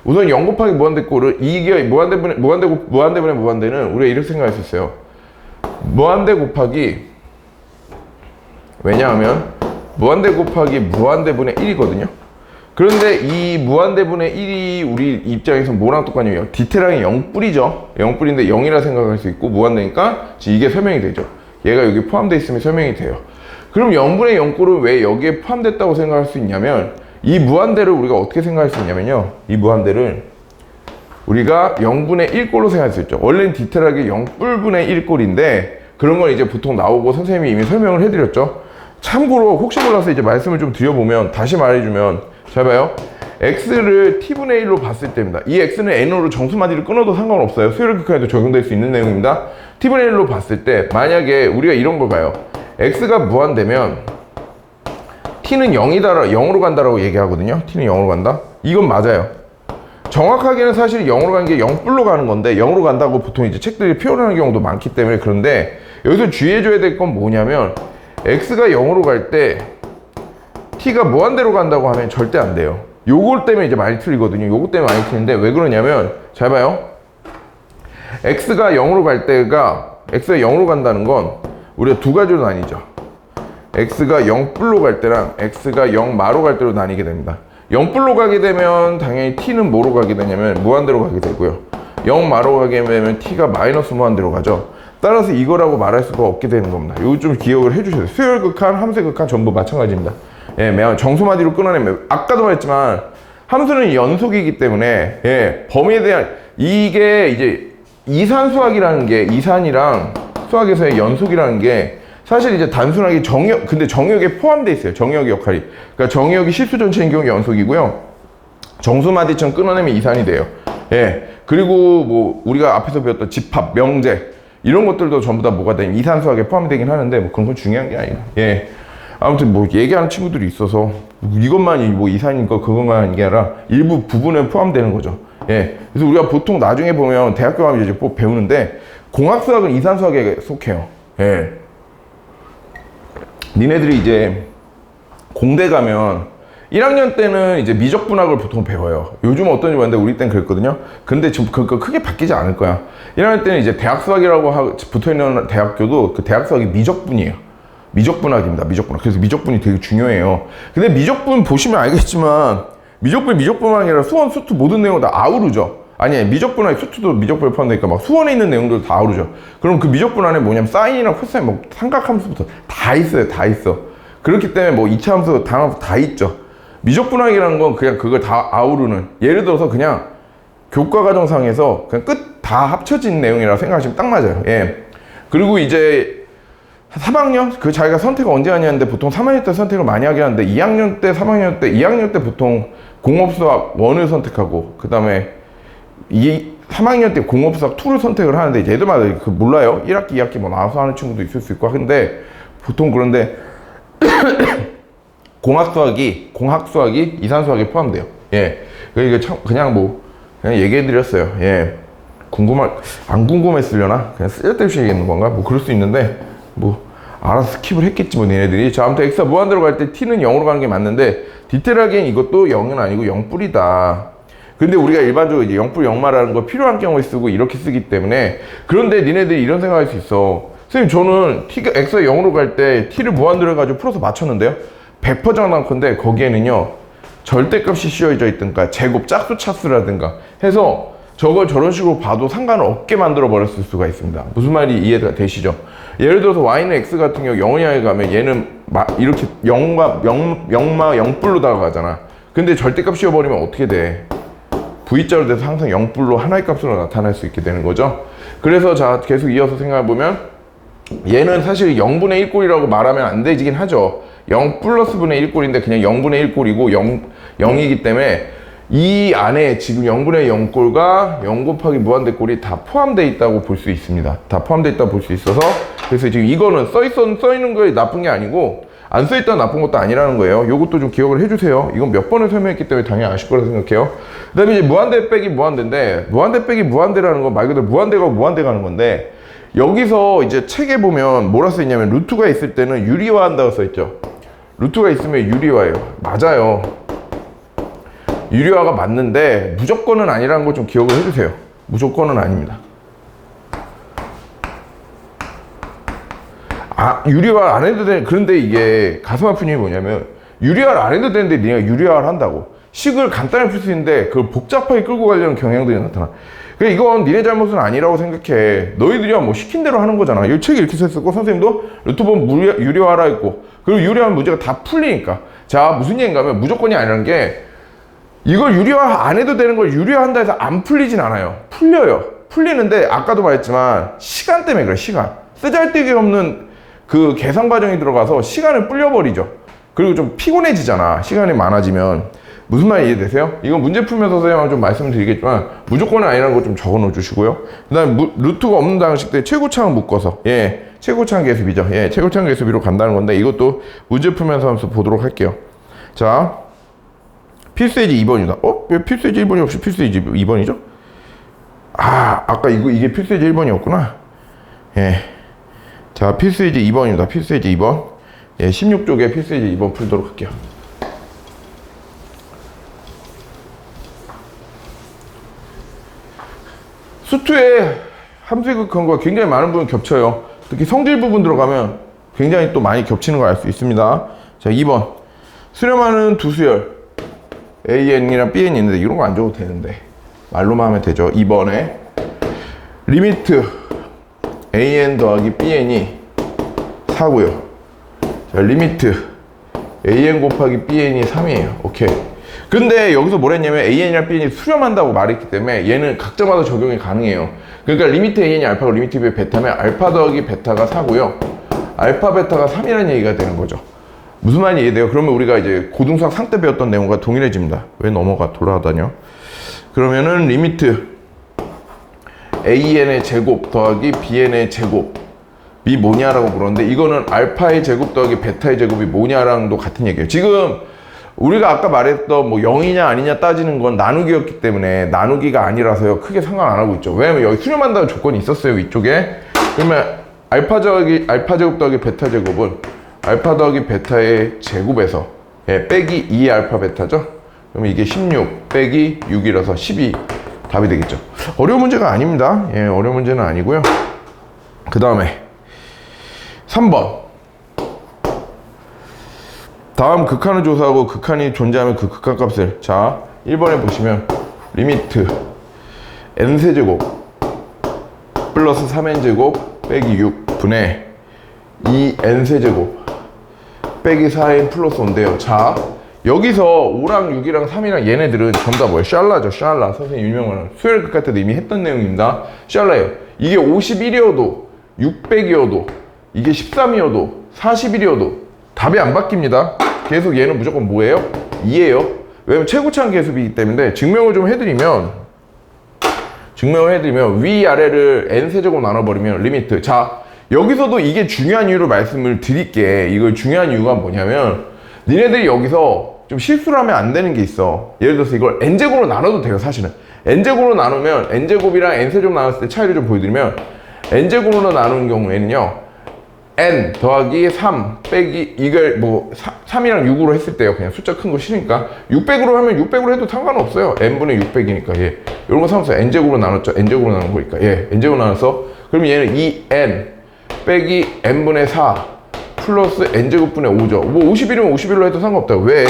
우선 0 곱하기 무한대 꼴을, 이게 무한대분의 무한대는 우리가 이렇게 생각할 수 있어요. 무한대 곱하기, 왜냐하면 무한대 곱하기 무한대분의 1이거든요. 그런데 이 무한대분의 1이 우리 입장에서 뭐랑 똑같냐면 디테일하게 0뿔이죠. 0뿔인데 0이라 생각할 수 있고, 무한대니까 이게 설명이 되죠. 얘가 여기 포함되어 있으면 설명이 돼요. 그럼 0분의 0꼴은 왜 여기에 포함됐다고 생각할 수 있냐면, 이 무한대를 우리가 어떻게 생각할 수 있냐면요, 이 무한대를 우리가 0분의 1꼴로 생각할 수 있죠. 원래는 디테일하게 0뿔분의 1꼴인데 그런 건 이제 보통 나오고 선생님이 이미 설명을 해드렸죠. 참고로 혹시 몰라서 이제 말씀을 좀 드려보면, 다시 말해주면, 잘 봐요. x를 t분의 1로 봤을 때입니다. 이 x는 n으로 정수마디를 끊어도 상관없어요. 수열의 극한에도 적용될 수 있는 내용입니다. t분의 1로 봤을 때 만약에 우리가 이런 걸 봐요. x가 무한대면 t는 0이다, 0으로 간다라고 얘기하거든요. t는 0으로 간다. 이건 맞아요. 정확하게는 사실 0으로 가는 게 0뿔로 가는 건데, 0으로 간다고 보통 이제 책들이 표현하는 경우도 많기 때문에. 그런데 여기서 주의해줘야 될 건 뭐냐면, x가 0으로 갈 때 t가 무한대로 간다고 하면 절대 안 돼요. 요걸 때문에 이제 많이 틀리거든요. 요거 때문에 많이 틀리는데, 왜 그러냐면, 잘 봐요. x가 0으로 갈 때가, x가 0으로 간다는 건 우리가 두 가지로 나뉘죠. x가 0뿔로 갈 때랑 x가 0마로 갈 때로 나뉘게 됩니다. 0뿔로 가게 되면 당연히 t는 뭐로 가게 되냐면 무한대로 가게 되고요. 0마로 가게 되면 t가 마이너스 무한대로 가죠. 따라서 이거라고 말할 수가 없게 되는 겁니다. 이거 좀 기억을 해주셔야 돼요. 수열 극한, 함수의 극한 전부 마찬가지입니다. 매번 정수마디로 끊어내면, 아까도 말했지만 함수는 연속이기 때문에 범위에 대한, 이게 이제 이산수학이라는 게, 이산이랑 수학에서의 연속이라는 게 사실 이제 단순하게 정역, 근데 정역에 포함되어 있어요. 정역의 역할이. 그러니까 정역이 실수 전체인 경우 연속이고요. 정수마디처럼 끊어내면 이산이 돼요. 그리고 뭐 우리가 앞에서 배웠던 집합, 명제 이런 것들도 전부 다 뭐가 되면 이산수학에 포함이 되긴 하는데, 뭐 그런 건 중요한 게 아니에요. 아무튼 뭐 얘기하는 친구들이 있어서 이것만이 뭐 이산인 거 그것만 게 아니라 일부 부분에 포함되는 거죠. 그래서 우리가 보통 나중에 보면 대학교 가면 이제 꼭 배우는데, 공학수학은 이산수학에 속해요. 니네들이 이제 공대 가면 1학년 때는 이제 미적분학을 보통 배워요. 요즘은 어떤지 모르겠는데 우리 때는 그랬거든요. 근데 지금 그거 크게 바뀌지 않을 거야. 1학년 때는 이제 대학수학이라고 붙어있는 대학교도 그 대학수학이 미적분이에요. 미적분학입니다. 미적분학. 그래서 미적분이 되게 중요해요. 근데 미적분 보시면 알겠지만, 미적분만 아니라 수원, 수투 모든 내용을 다 아우르죠. 아니, 미적분학이 수투도 미적분에 포함되니까 막 수원에 있는 내용들도 다 아우르죠. 그럼 그 미적분 안에 뭐냐면 사인이랑 코사인, 뭐 삼각함수부터 다 있어요. 다 있어. 그렇기 때문에 뭐 이차함수, 당함수 다 있죠. 미적분학이라는 건 그냥 그걸 다 아우르는, 예를 들어서 그냥 교과과정상에서 그냥 끝 다 합쳐진 내용이라고 생각하시면 딱 맞아요. 그리고 이제 3학년? 그 자기가 선택을 언제 하냐는데 보통 3학년 때 선택을 많이 하긴 하는데 2학년 때, 3학년 때, 2학년 때 보통 공업수학 1을 선택하고, 그 다음에 3학년 때 공업수학 2를 선택을 하는데, 얘들마다 그 몰라요. 1학기, 2학기 뭐 나와서 하는 친구도 있을 수 있고, 근데 보통 그런데 공학수학이 이산수학에 포함돼요. 그러니까 그냥 얘기해드렸어요. 안 궁금했으려나? 그냥 쓸데없이 얘기하는 건가? 뭐 그럴 수 있는데, 뭐 알아서 스킵을 했겠지 뭐 니네들이. 자, 아무튼 x가 무한대로 갈 때 t는 0으로 가는 게 맞는데, 디테일하게는 이것도 0은 아니고 0뿔이다. 근데 우리가 일반적으로 이제 0뿔 0마라는 거 필요한 경우에 쓰고 이렇게 쓰기 때문에, 그런데 니네들이 이런 생각할 수 있어. 선생님, 저는 x가 0으로 갈 때 t를 무한대로 해가지고 풀어서 맞췄는데요. 100% 장난컨대 거기에는요 절대값이 씌워져 있든가 제곱 짝수 차수라든가 해서 저걸 저런 식으로 봐도 상관을 없게 만들어 버렸을 수가 있습니다. 무슨 말이 이해가 되시죠? 예를 들어서 y는 x 같은 경우 0을 향해 가면 얘는 이렇게 0과 0불로 다가가잖아. 근데 절대값 씌워버리면 어떻게 돼? V자로 돼서 항상 0불로 하나의 값으로 나타날 수 있게 되는 거죠. 그래서 자, 계속 이어서 생각해보면 얘는 사실 0분의 1꼴이라고 말하면 안 되긴 하죠. 0 플러스 분의 1꼴인데 그냥 0분의 1꼴이고 0이기 때문에 이 안에 지금 0분의 0꼴과 0 곱하기 무한대꼴이 다 포함되어 있다고 볼 수 있습니다. 다 포함되어 있다고 볼 수 있어서 그래서 지금 이거는 써있는 거에 나쁜 게 아니고 안 써있다는 나쁜 것도 아니라는 거예요. 요것도 좀 기억을 해주세요. 이건 몇 번을 설명했기 때문에 당연히 아실 거라 생각해요. 그 다음에 이제 무한대 빼기 무한대인데 무한대 빼기 무한대라는 건 말 그대로 무한대가 무한대 가는 건데 여기서 이제 책에 보면 뭐라 써있냐면 루트가 있을 때는 유리화한다고 써있죠. 루트가 있으면 유리화예요. 맞아요. 유리화가 맞는데 무조건은 아니라는 걸 좀 기억을 해주세요. 무조건은 아닙니다. 유리화 안 해도 되는, 그런데 이게 가슴 아픈 일이 뭐냐면 유리화를 안 해도 되는데 니가 유리화를 한다고. 식을 간단히 풀 수 있는데 그걸 복잡하게 끌고 가려는 경향들이 나타나. 그러니까 이건 니네 잘못은 아니라고 생각해. 너희들이야 뭐 시킨 대로 하는 거잖아. 이 책에 이렇게 써있었고 선생님도 루트 보면 유리화라 했고 그리고 유리화하면 문제가 다 풀리니까. 자, 무슨 얘기인가 하면 무조건이 아니라는 게 이걸 유리화 안 해도 되는 걸 유리화한다 해서 안 풀리진 않아요. 풀려요. 풀리는데 아까도 말했지만 시간 때문에 그래. 시간. 쓰잘데기 없는 그 계산 과정이 들어가서 시간을 불려버리죠. 그리고 좀 피곤해지잖아. 시간이 많아지면. 무슨 말이 이해되세요? 이건 문제 풀면서 선생님하고 좀 말씀드리겠지만 무조건은 아니라는 거 좀 적어 놓어 주시고요. 그 다음에 루트가 없는 방식 때 최고차항 묶어서 최고차항 계수비죠. 최고차항 계수비로 간다는 건데 이것도 문제 풀면서 한번 보도록 할게요. 자, 필수예제 2번입니다. 왜 필수예제 1번이 없이 필수예제 2번이죠? 아까 이게 필수예제 1번이었구나. 자, 필수예제 2번입니다. 필수예제 2번. 16쪽에 필수예제 2번 풀도록 할게요. 수투의 함수의 극한과 굉장히 많은 부분 겹쳐요. 특히 성질 부분 들어가면 굉장히 또 많이 겹치는 걸 알 수 있습니다. 자, 2번. 수렴하는 두 수열 AN이랑 BN이 있는데 이런 거 안 줘도 되는데 말로만 하면 되죠. 2번에 리미트 AN 더하기 BN이 4고요. 자, 리미트 AN 곱하기 BN이 3이에요. 오케이. 근데 여기서 뭐랬냐면 AN이랑 BN이 수렴한다고 말했기 때문에 얘는 각자마다 적용이 가능해요. 그러니까 리미트 AN이 알파고 리미트 B 베타면 알파 더하기 베타가 4고요. 알파 베타가 3이라는 얘기가 되는 거죠. 무슨 말인지 이해돼요? 그러면 우리가 이제 고등수학 상 때 배웠던 내용과 동일해집니다. 왜 돌아다녀? 그러면은 리미트 AN의 제곱 더하기 BN의 제곱이 뭐냐라고 물었는데 이거는 알파의 제곱 더하기 베타의 제곱이 뭐냐랑도 같은 얘기예요. 지금 우리가 아까 말했던 뭐 0이냐 아니냐 따지는 건 나누기였기 때문에 나누기가 아니라서요. 크게 상관 안 하고 있죠. 왜냐면 여기 수렴한다는 조건이 있었어요. 이쪽에. 그러면 알파 제곱 더하기 베타 제곱은 알파 더하기 베타의 제곱에서 빼기 2 알파 베타죠. 그러면 이게 16 빼기 6이라서 12 답이 되겠죠. 어려운 문제가 아닙니다. 어려운 문제는 아니고요. 그 다음에 3번. 다음 극한을 조사하고 극한이 존재하면 그 극한값을 자 1번에 보시면 리미트 n세제곱 플러스 3n제곱 빼기 6분의 2n세제곱 빼기 4n 플러스 5인데요. 자 여기서 5랑 6이랑 3이랑 얘네들은 전부 다 뭐예요? 샬라죠. 샬라. 선생님 유명한 수열 극할 때도 이미 했던 내용입니다. 샬라예요. 이게 51이어도 600이어도 이게 13이어도 41이어도 답이 안 바뀝니다. 계속 얘는 무조건 뭐예요? 2예요. 왜냐면 최고차항 계수비이기 때문에 증명을 좀 해드리면 위아래를 n세제곱 나눠버리면 리미트. 자 여기서도 이게 중요한 이유로 말씀을 드릴게. 이걸 중요한 이유가 뭐냐면 니네들이 여기서 좀 실수를 하면 안 되는 게 있어. 예를 들어서 이걸 n제곱으로 나눠도 돼요. 사실은 n제곱으로 나누면 n제곱이랑 n세제곱 나눴을 때 차이를 좀 보여드리면 n제곱으로 나누는 경우에는요 n 더하기 3 빼기 이걸 뭐 3이랑 6으로 했을 때요. 그냥 숫자 큰 거 싫으니까 600으로 하면 600으로 해도 상관없어요. n분의 600이니까 이런 거 상관없어요. n제곱으로 나눴죠. n제곱으로 나눈 거니까 n제곱 나눠서 그러면 얘는 2n 빼기 n분의 4 플러스 n제곱분의 5죠. 뭐 51이면 51로 해도 상관없다. 왜?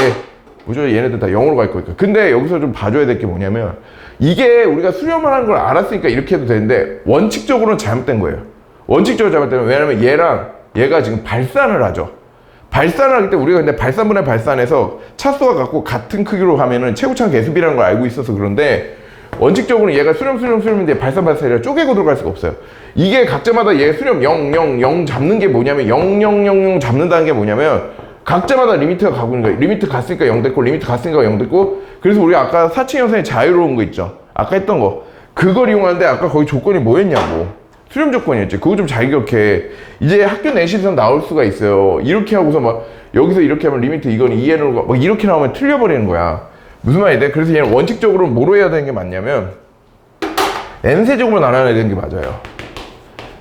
무조건 얘네들 다 0으로 갈 거니까. 근데 여기서 좀 봐줘야 될 게 뭐냐면 이게 우리가 수렴을 하는 걸 알았으니까 이렇게 해도 되는데 원칙적으로는 잘못된 거예요. 원칙적으로 잘못된 거예요. 왜냐면 얘랑 얘가 지금 발산을 하죠. 발산을 하기 때문에 우리가 근데 발산분의 발산해서 차수와 갖고 같은 크기로 하면은 최고차는 개수비라는 걸 알고 있어서 그런데 원칙적으로는 얘가 수렴인데 발산이라 쪼개고 들어갈 수가 없어요. 이게 각자마다 얘 수렴 0, 0, 0 잡는 게 뭐냐면 0, 0, 0, 0 잡는다는 게 뭐냐면 각자마다 리미트가 가고 있는 거예요. 리미트 갔으니까 0 됐고 리미트 갔으니까 0 됐고 그래서 우리가 아까 사칭형상의 자유로운 거 있죠. 아까 했던 거 그걸 이용하는데 아까 거기 조건이 뭐였냐고. 수렴 조건이었지. 그거 좀 잘 기억해. 이제 학교 내신에서 나올 수가 있어요. 이렇게 하고서 막 여기서 이렇게 하면 리미트 이건 2n으로 막 이렇게 나오면 틀려버리는 거야. 무슨 말인데? 그래서 얘는 원칙적으로 뭐로 해야 되는 게 맞냐면 n세제곱으로 나눠야 되는 게 맞아요.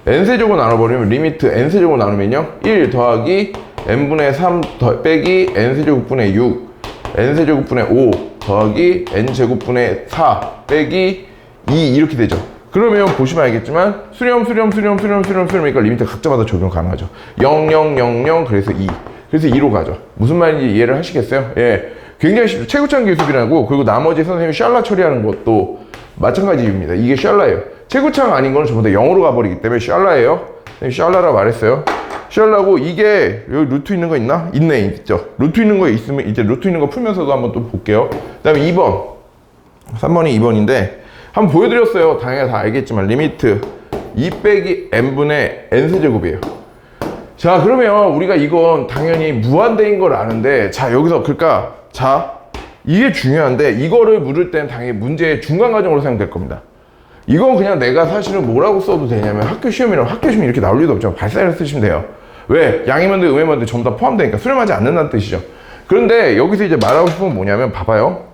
n세제곱으로 나눠버리면 리미트 n세제곱으로 나누면요 1 더하기 n분의 3 빼기 n세제곱분의 6 n세제곱분의 5 더하기 n제곱분의 4 빼기 2 이렇게 되죠. 그러면 보시면 알겠지만 수렴이니까 리미트 각자마다 적용 가능하죠. 0, 0, 0, 0 그래서 2 그래서 2로 가죠. 무슨 말인지 이해를 하시겠어요? 예, 굉장히 쉽죠. 최고차원 개수비라고. 그리고 나머지 선생님이 샬라 처리하는 것도 마찬가지 이유입니다. 이게 샬라예요. 최고차원 아닌 거는 전부 다 0으로 가버리기 때문에 샬라예요. 샬라라 말했어요. 샬라고. 이게 여기 루트 있는 거 있나? 있네, 있죠. 루트 있는 거 있으면 이제 루트 있는 거 풀면서도 한번 또 볼게요. 그 다음에 2번 3번이 2번인데 한번 보여드렸어요. 당연히 다 알겠지만 리미트 2 빼기 n분의 n세제곱이에요. 자, 그러면 우리가 이건 당연히 무한대인 걸 아는데 자, 여기서 그러니까 자, 이게 중요한데 이거를 물을 때는 당연히 문제의 중간 과정으로 사용될 겁니다. 이건 그냥 내가 사실은 뭐라고 써도 되냐면 학교 시험이랑 학교 시험이 이렇게 나올 리도 없죠. 발사를 쓰시면 돼요. 왜? 양이면대, 음해면대 전부 다 포함되니까 수렴하지 않는다는 뜻이죠. 그런데 여기서 이제 말하고 싶은 건 뭐냐면 봐봐요.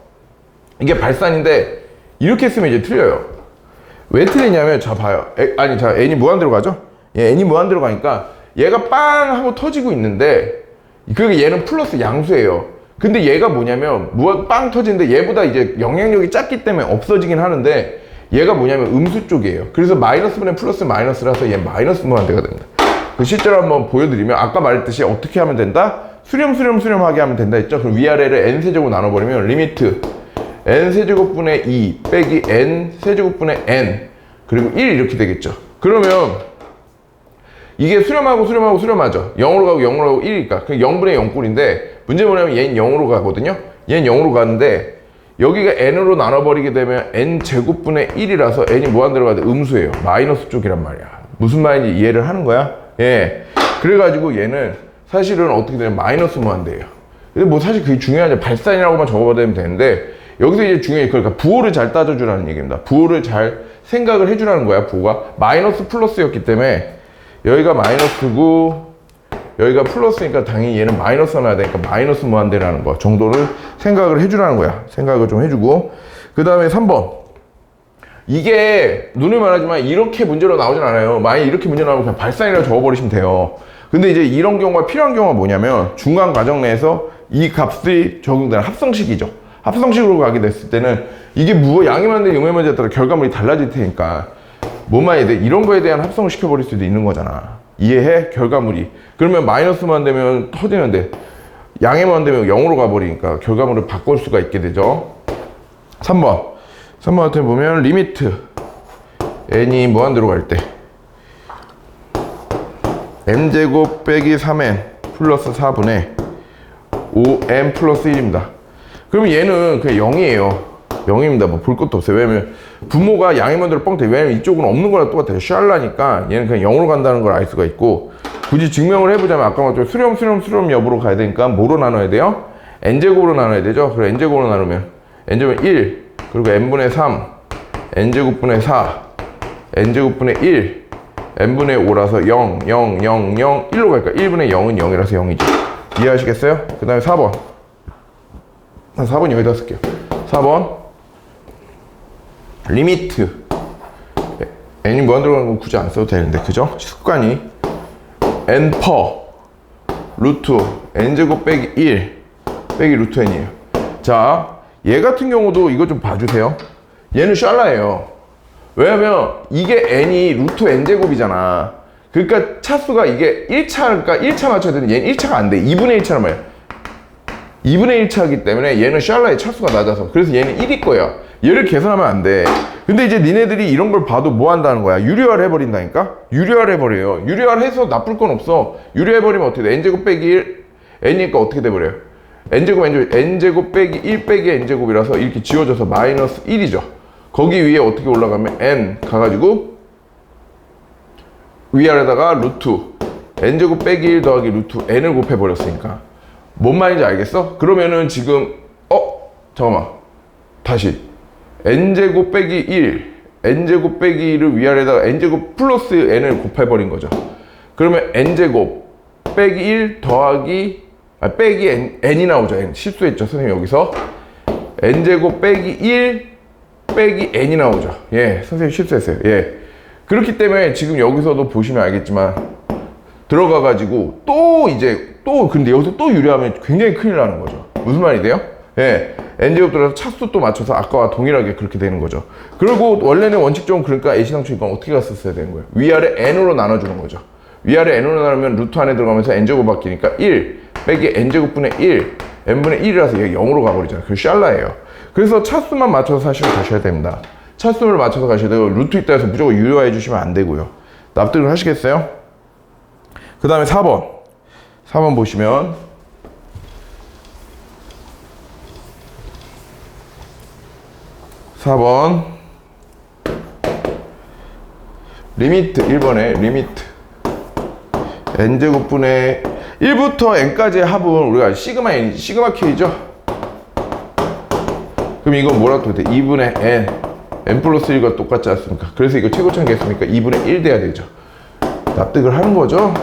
이게 발산인데 이렇게 쓰면 이제 틀려요. 왜 틀리냐면 자 봐요. 자 n이 무한대로 가죠? 예, n이 무한대로 가니까 얘가 빵 하고 터지고 있는데 그게 얘는 플러스 양수예요. 근데 얘가 뭐냐면 빵 터지는데 얘보다 이제 영향력이 작기 때문에 없어지긴 하는데 얘가 뭐냐면 음수 쪽이에요. 그래서 마이너스분의 플러스 마이너스라서 얘 마이너스 무한대가 됩니다. 실제로 한번 보여드리면 아까 말했듯이 어떻게 하면 된다? 수렴하게 하면 된다 했죠? 그럼 위아래를 n세제곱 나눠버리면 리미트 n세제곱분의 2 빼기 n세제곱분의 n 그리고 1 이렇게 되겠죠. 그러면 이게 수렴하죠. 0으로 가고 0으로 가고 1이니까 0분의 0꼴인데 문제 뭐냐면 얘는 0으로 가거든요. 얘는 0으로 가는데 여기가 n으로 나눠버리게 되면 n제곱분의 1이라서 n이 무한대로 가는데 음수예요. 마이너스 쪽이란 말이야. 무슨 말인지 이해를 하는 거야? 예. 그래가지고 얘는 사실은 어떻게 되냐면 마이너스 무한대예요. 근데 뭐 사실 그게 중요하지. 발산이라고만 적어버리면 되는데 여기서 이제 중요해. 그러니까 부호를 잘 따져주라는 얘기입니다. 부호를 잘 생각을 해주라는 거야. 부호가 마이너스 플러스였기 때문에 여기가 마이너스고 여기가 플러스니까 당연히 얘는 마이너스 나야 되니까 마이너스 무한대라는 거 정도를 생각을 해주라는 거야. 생각을 좀 해주고 그 다음에 3번 이게 눈을 말하지만 이렇게 문제로 나오진 않아요. 만약 이렇게 문제 나오면 그냥 발산이라고 적어버리시면 돼요. 근데 이제 이런 경우가 필요한 경우가 뭐냐면 중간 과정 내에서 이 값이 적용되는 합성식이죠. 합성식으로 가게 됐을 때는 이게 양이만대 음해만대에 따라 결과물이 달라질 테니까 뭔 말인데 이런 거에 대한 합성을 시켜버릴 수도 있는 거잖아. 이해해? 결과물이. 그러면 마이너스만 되면 터지는데 양에만 되면 0으로 가버리니까 결과물을 바꿀 수가 있게 되죠. 3번 같은 보면 리미트 n이 무한대로 갈 때 m제곱 빼기 3n 플러스 4분의 5n 플러스 1입니다. 그러면 얘는 그냥 0이에요. 0입니다. 뭐 볼 것도 없어요. 왜냐면 분모가 양의 만대로 뻥 돼. 왜냐면 이쪽은 없는 거랑 똑같아요. 샬라니까 얘는 그냥 0으로 간다는 걸 알 수가 있고 굳이 증명을 해보자면 아까 말했죠. 수렴 여부로 가야 되니까 뭐로 나눠야 돼요? n제곱으로 나눠야 되죠. 그럼 n제곱으로 나누면 n제곱은 1 그리고 n분의 3 n제곱분의 4 n제곱분의 1 n분의 5라서 0 0 0 0 1로 갈까? 1분의 0은 0이라서 0이죠. 이해하시겠어요? 그 다음에 4번 4번 여기다 쓸게요. 4번 리미트 n이 무한대로 가는 건 굳이 안 써도 되는데 그죠? 습관이 n 퍼 루트 n제곱 빼기 1 빼기 루트 n이에요. 자, 얘 같은 경우도 이거 좀 봐주세요. 얘는 샬라예요. 왜냐면 이게 n이 루트 n제곱이잖아. 그러니까 차수가 이게 1차니까 1차 맞춰야 되는데 얘는 1차가 안 돼. 2분의 1차란 말이야. 2분의 1 차이기 때문에 얘는 샬라의 차수가 낮아서, 그래서 얘는 1일 거야. 얘를 계산하면 안 돼. 근데 이제 니네들이 이런 걸 봐도 뭐 한다는 거야? 유리화를 해버린다니까? 유리화를 해버려요. 유리화를 해서 나쁠 건 없어. 유리화해버리면 어떻게 돼? n제곱 빼기 1, n이니까 어떻게 돼버려요? n제곱 빼기 1 빼기 n제곱이라서 이렇게 지워져서 마이너스 1이죠. 거기 위에 어떻게 올라가면 n 가가지고 위아래다가 루트 n제곱 빼기 1 더하기 루트 n을 곱해버렸으니까 뭔 말인지 알겠어? 그러면은 지금 잠깐만 다시 n제곱 빼기 1 n제곱 빼기 1을 위아래다가 n제곱 플러스 n을 곱해버린 거죠. 그러면 n제곱 빼기 1 더하기 빼기 n이 나오죠. n 실수했죠 선생님. 여기서 n제곱 빼기 1 빼기 n이 나오죠. 예, 선생님 실수했어요. 예, 그렇기 때문에 지금 여기서도 보시면 알겠지만 들어가가지고 근데 여기서 또 유리하면 굉장히 큰일 나는 거죠. 무슨 말이 돼요? 예, n제곱 들어서 차수 또 맞춰서 아까와 동일하게 그렇게 되는 거죠. 그리고 원래는 원칙적으로 그러니까 A시상추니까 어떻게 갔었어야 되는 거예요? 위아래 n으로 나눠주는 거죠. 위아래 n으로 나누면 루트 안에 들어가면서 n제곱 바뀌니까 1 빼기 n제곱분의 1 n분의 1이라서 얘가 0으로 가버리잖아요. 그게 샬라예요. 그래서 차수만 맞춰서 사실은 가셔야 됩니다. 차수를 맞춰서 가셔야 되고 루트 있다 해서 무조건 유효화해 주시면 안 되고요. 납득을 하시겠어요? 그 다음에 4번 보시면 4번 리미트 1번에 리미트 n제곱분의 1부터 n까지의 합은 우리가 시그마 n이지 시그마 k죠. 그럼 이건 뭐라고 돼? 2분의 n 플러스 1과 똑같지 않습니까? 그래서 이거 최고점 개수니까 2분의 1 돼야 되죠. 납득을 하는 거죠.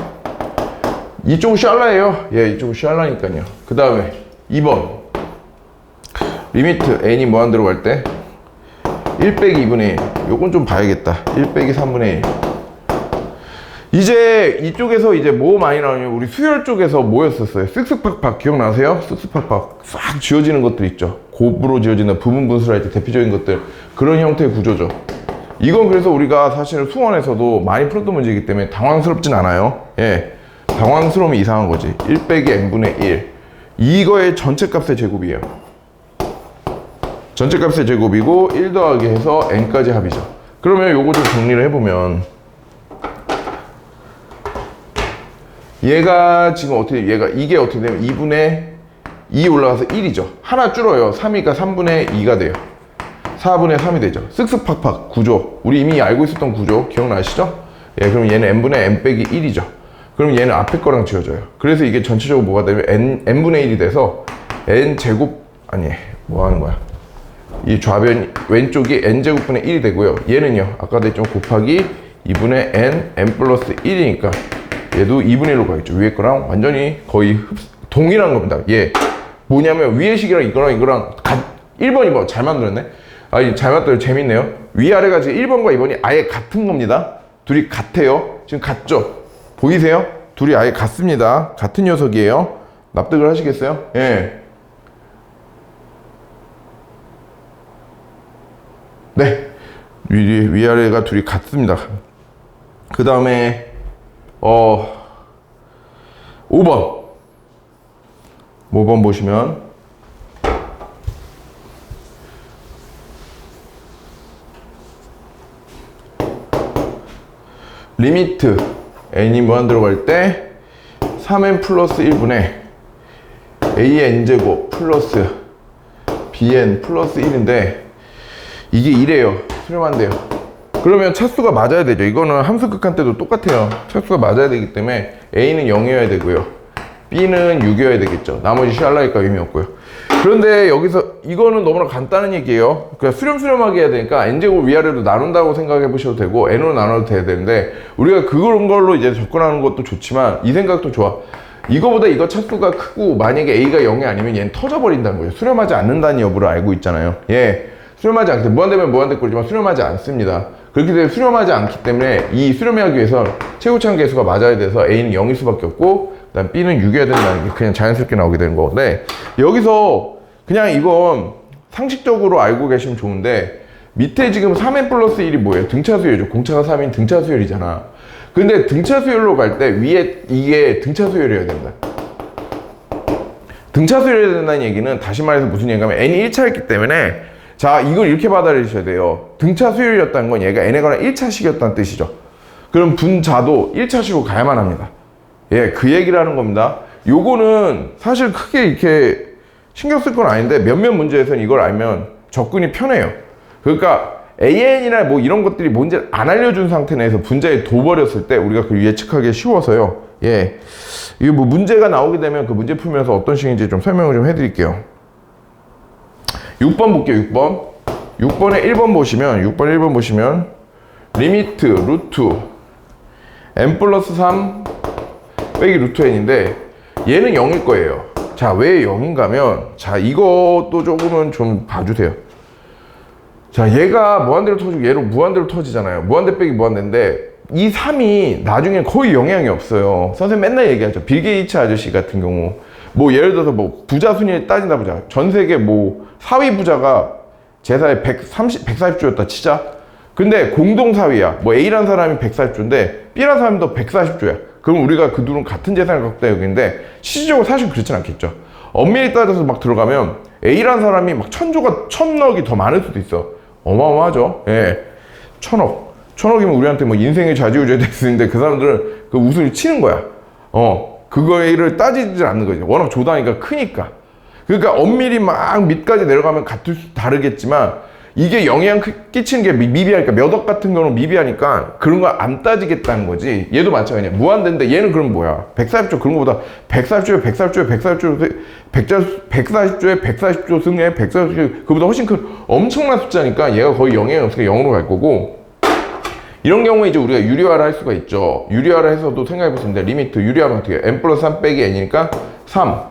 이쪽은 샬라예요. 예, 이쪽은 샬라니까요. 그 다음에 2번 리미트 n이 무한 들어갈 때 1 빼기 2분의 1 요건 좀 봐야겠다. 1 빼기 3분의 1 이제 이쪽에서 이제 뭐 많이 나오냐면 우리 수열 쪽에서 뭐였었어요? 쓱쓱팍팍 기억나세요? 쓱쓱팍팍 싹 지어지는 것들 있죠. 곱으로 지어지는 부분 분수할 때 대표적인 것들, 그런 형태의 구조죠. 이건 그래서 우리가 사실 수원에서도 많이 풀었던 문제이기 때문에 당황스럽진 않아요. 예, 당황스러우면 이상한 거지. 1 빼기 n분의 1 이거의 전체 값의 제곱이에요. 전체 값의 제곱이고 1 더하기 해서 n까지 합이죠. 그러면 요거 좀 정리를 해보면 얘가 지금 이게 어떻게 되면 2분의 2 올라가서 1이죠. 하나 줄어요. 3이니까 3분의 2가 돼요. 4분의 3이 되죠. 쓱쓱팍팍 구조. 우리 이미 알고 있었던 구조 기억나시죠? 예, 그럼 얘는 n분의 n 빼기 1이죠. 그럼 얘는 앞에 거랑 지워져요. 그래서 이게 전체적으로 뭐가 되면 n분의 1이 돼서 n제곱, 뭐 하는 거야? 이 좌변 왼쪽이 n제곱분의 1이 되고요. 얘는요, 아까도 했지만 곱하기 2분의 n 플러스 1이니까 얘도 2분의 1로 가겠죠. 위에 거랑 완전히 거의 동일한 겁니다. 예. 뭐냐면 위에 식이랑 이거랑 1번, 2번 잘 만들었네? 잘 만들어 재밌네요. 위아래가 지금 1번과 2번이 아예 같은 겁니다. 둘이 같아요. 지금 같죠? 보이세요? 둘이 아예 같습니다. 같은 녀석이에요. 납득을 하시겠어요? 예. 네. 위아래가 둘이 같습니다. 그 다음에 5번 보시면 리미트 n이 무한 들어갈 때 3n 플러스 1분의 an제곱 플러스 bn 플러스 1인데 이게 2래요. 수렴한대요. 그러면 차수가 맞아야 되죠. 이거는 함수 극한 때도 똑같아요. 차수가 맞아야 되기 때문에 A는 0이어야 되고요. B는 6이어야 되겠죠. 나머지 샬라니까 의미 없고요. 그런데 여기서 이거는 너무나 간단한 얘기예요. 그러니까 수렴하게 해야 되니까 n제곱 위아래로 나눈다고 생각해 보셔도 되고 n으로 나눠도 돼야 되는데 우리가 그런 걸로 이제 접근하는 것도 좋지만 이 생각도 좋아. 이거보다 이거 차수가 크고 만약에 A가 0이 아니면 얘는 터져버린다는 거예요. 수렴하지 않는다는 여부를 알고 있잖아요. 예, 수렴하지 않기 때문에 무한대면 무한대꼴이지만 수렴하지 않습니다. 그렇기 때문에 수렴하지 않기 때문에 이 수렴하기 위해서 최고차항 계수가 맞아야 돼서 A는 0일 수밖에 없고 그다음 B는 6이어야 된다는 게 그냥 자연스럽게 나오게 되는 건데 여기서 그냥 이건 상식적으로 알고 계시면 좋은데 밑에 지금 3n 플러스 1이 뭐예요? 등차수열이죠. 공차가 3인 등차수열이잖아. 근데 등차수열로 갈 때 위에 이게 등차수열이어야 된다. 등차 수열해야 된다는 얘기는 다시 말해서 무슨 얘기냐면 n이 1차였기 때문에 자 이걸 이렇게 받아들이셔야 돼요. 등차 수열이었다는 건 얘가 n에 관한 1차식이었다는 뜻이죠. 그럼 분자도 1차식으로 가야만 합니다. 예, 그 얘기를 하는 겁니다. 요거는 사실 크게 이렇게 신경 쓸 건 아닌데 몇몇 문제에서는 이걸 알면 접근이 편해요. 그러니까 AN이나 뭐 이런 것들이 뭔지 안 알려준 상태 내에서 분자에 둬버렸을 때 우리가 그걸 예측하기 쉬워서요. 예. 이게 뭐 문제가 나오게 되면 그 문제 풀면서 어떤 식인지 좀 설명을 좀 해드릴게요. 6번 볼게요, 6번. 6번에 1번 보시면, 6번 1번 보시면, 리미트 루트 n 플러스 3 빼기 루트 n인데, 얘는 0일 거예요. 자, 왜 0인가 하면, 자, 이것도 조금은 좀 봐주세요. 자, 얘가 무한대로 터지고 얘로 무한대로 터지잖아요. 무한대 빼기 무한대인데 이 3이 나중에 거의 영향이 없어요. 선생님 맨날 얘기하죠. 빌 게이츠 아저씨 같은 경우 뭐 예를 들어서 뭐 부자 순위를 따진다 보자. 전 세계 뭐 4위 부자가 제사에 140조였다 치자. 근데 공동 4위야. 뭐 A라는 사람이 140조인데 B라는 사람도 140조야. 그럼 우리가 그 둘은 같은 재산을 갖고 있다 여기인데 실질적으로 사실 그렇진 않겠죠. 엄밀히 따져서 막 들어가면 A라는 사람이 막 1000조가 1000억이 더 많을 수도 있어. 어마어마하죠. 예. 1000억이면 우리한테 뭐 인생의 좌지우지가 될 수 있는데 그 사람들은 그 웃음을 치는 거야. 그거를 따지지 않는 거지. 워낙 조단위가 크니까. 그러니까 엄밀히 막 밑까지 내려가면 다르겠지만 이게 영향 끼치는 게 미비하니까 몇억 같은 경우는 미비하니까 그런 걸 안 따지겠다는 거지. 얘도 마찬가지야. 무한대인데 얘는 그럼 뭐야? 140조 그런 거보다 140조에 140조에 140조에 140조에 140조 승에 140조 그보다 훨씬 큰 엄청난 숫자니까 얘가 거의 영향이 없으니까 0으로 갈 거고 이런 경우에 이제 우리가 유리화를 할 수가 있죠. 유리화를 해서도 생각해 볼 수 있는데 리미트 유리화하면 어떻게 해요? n 플러스 3 빼기 n이니까 3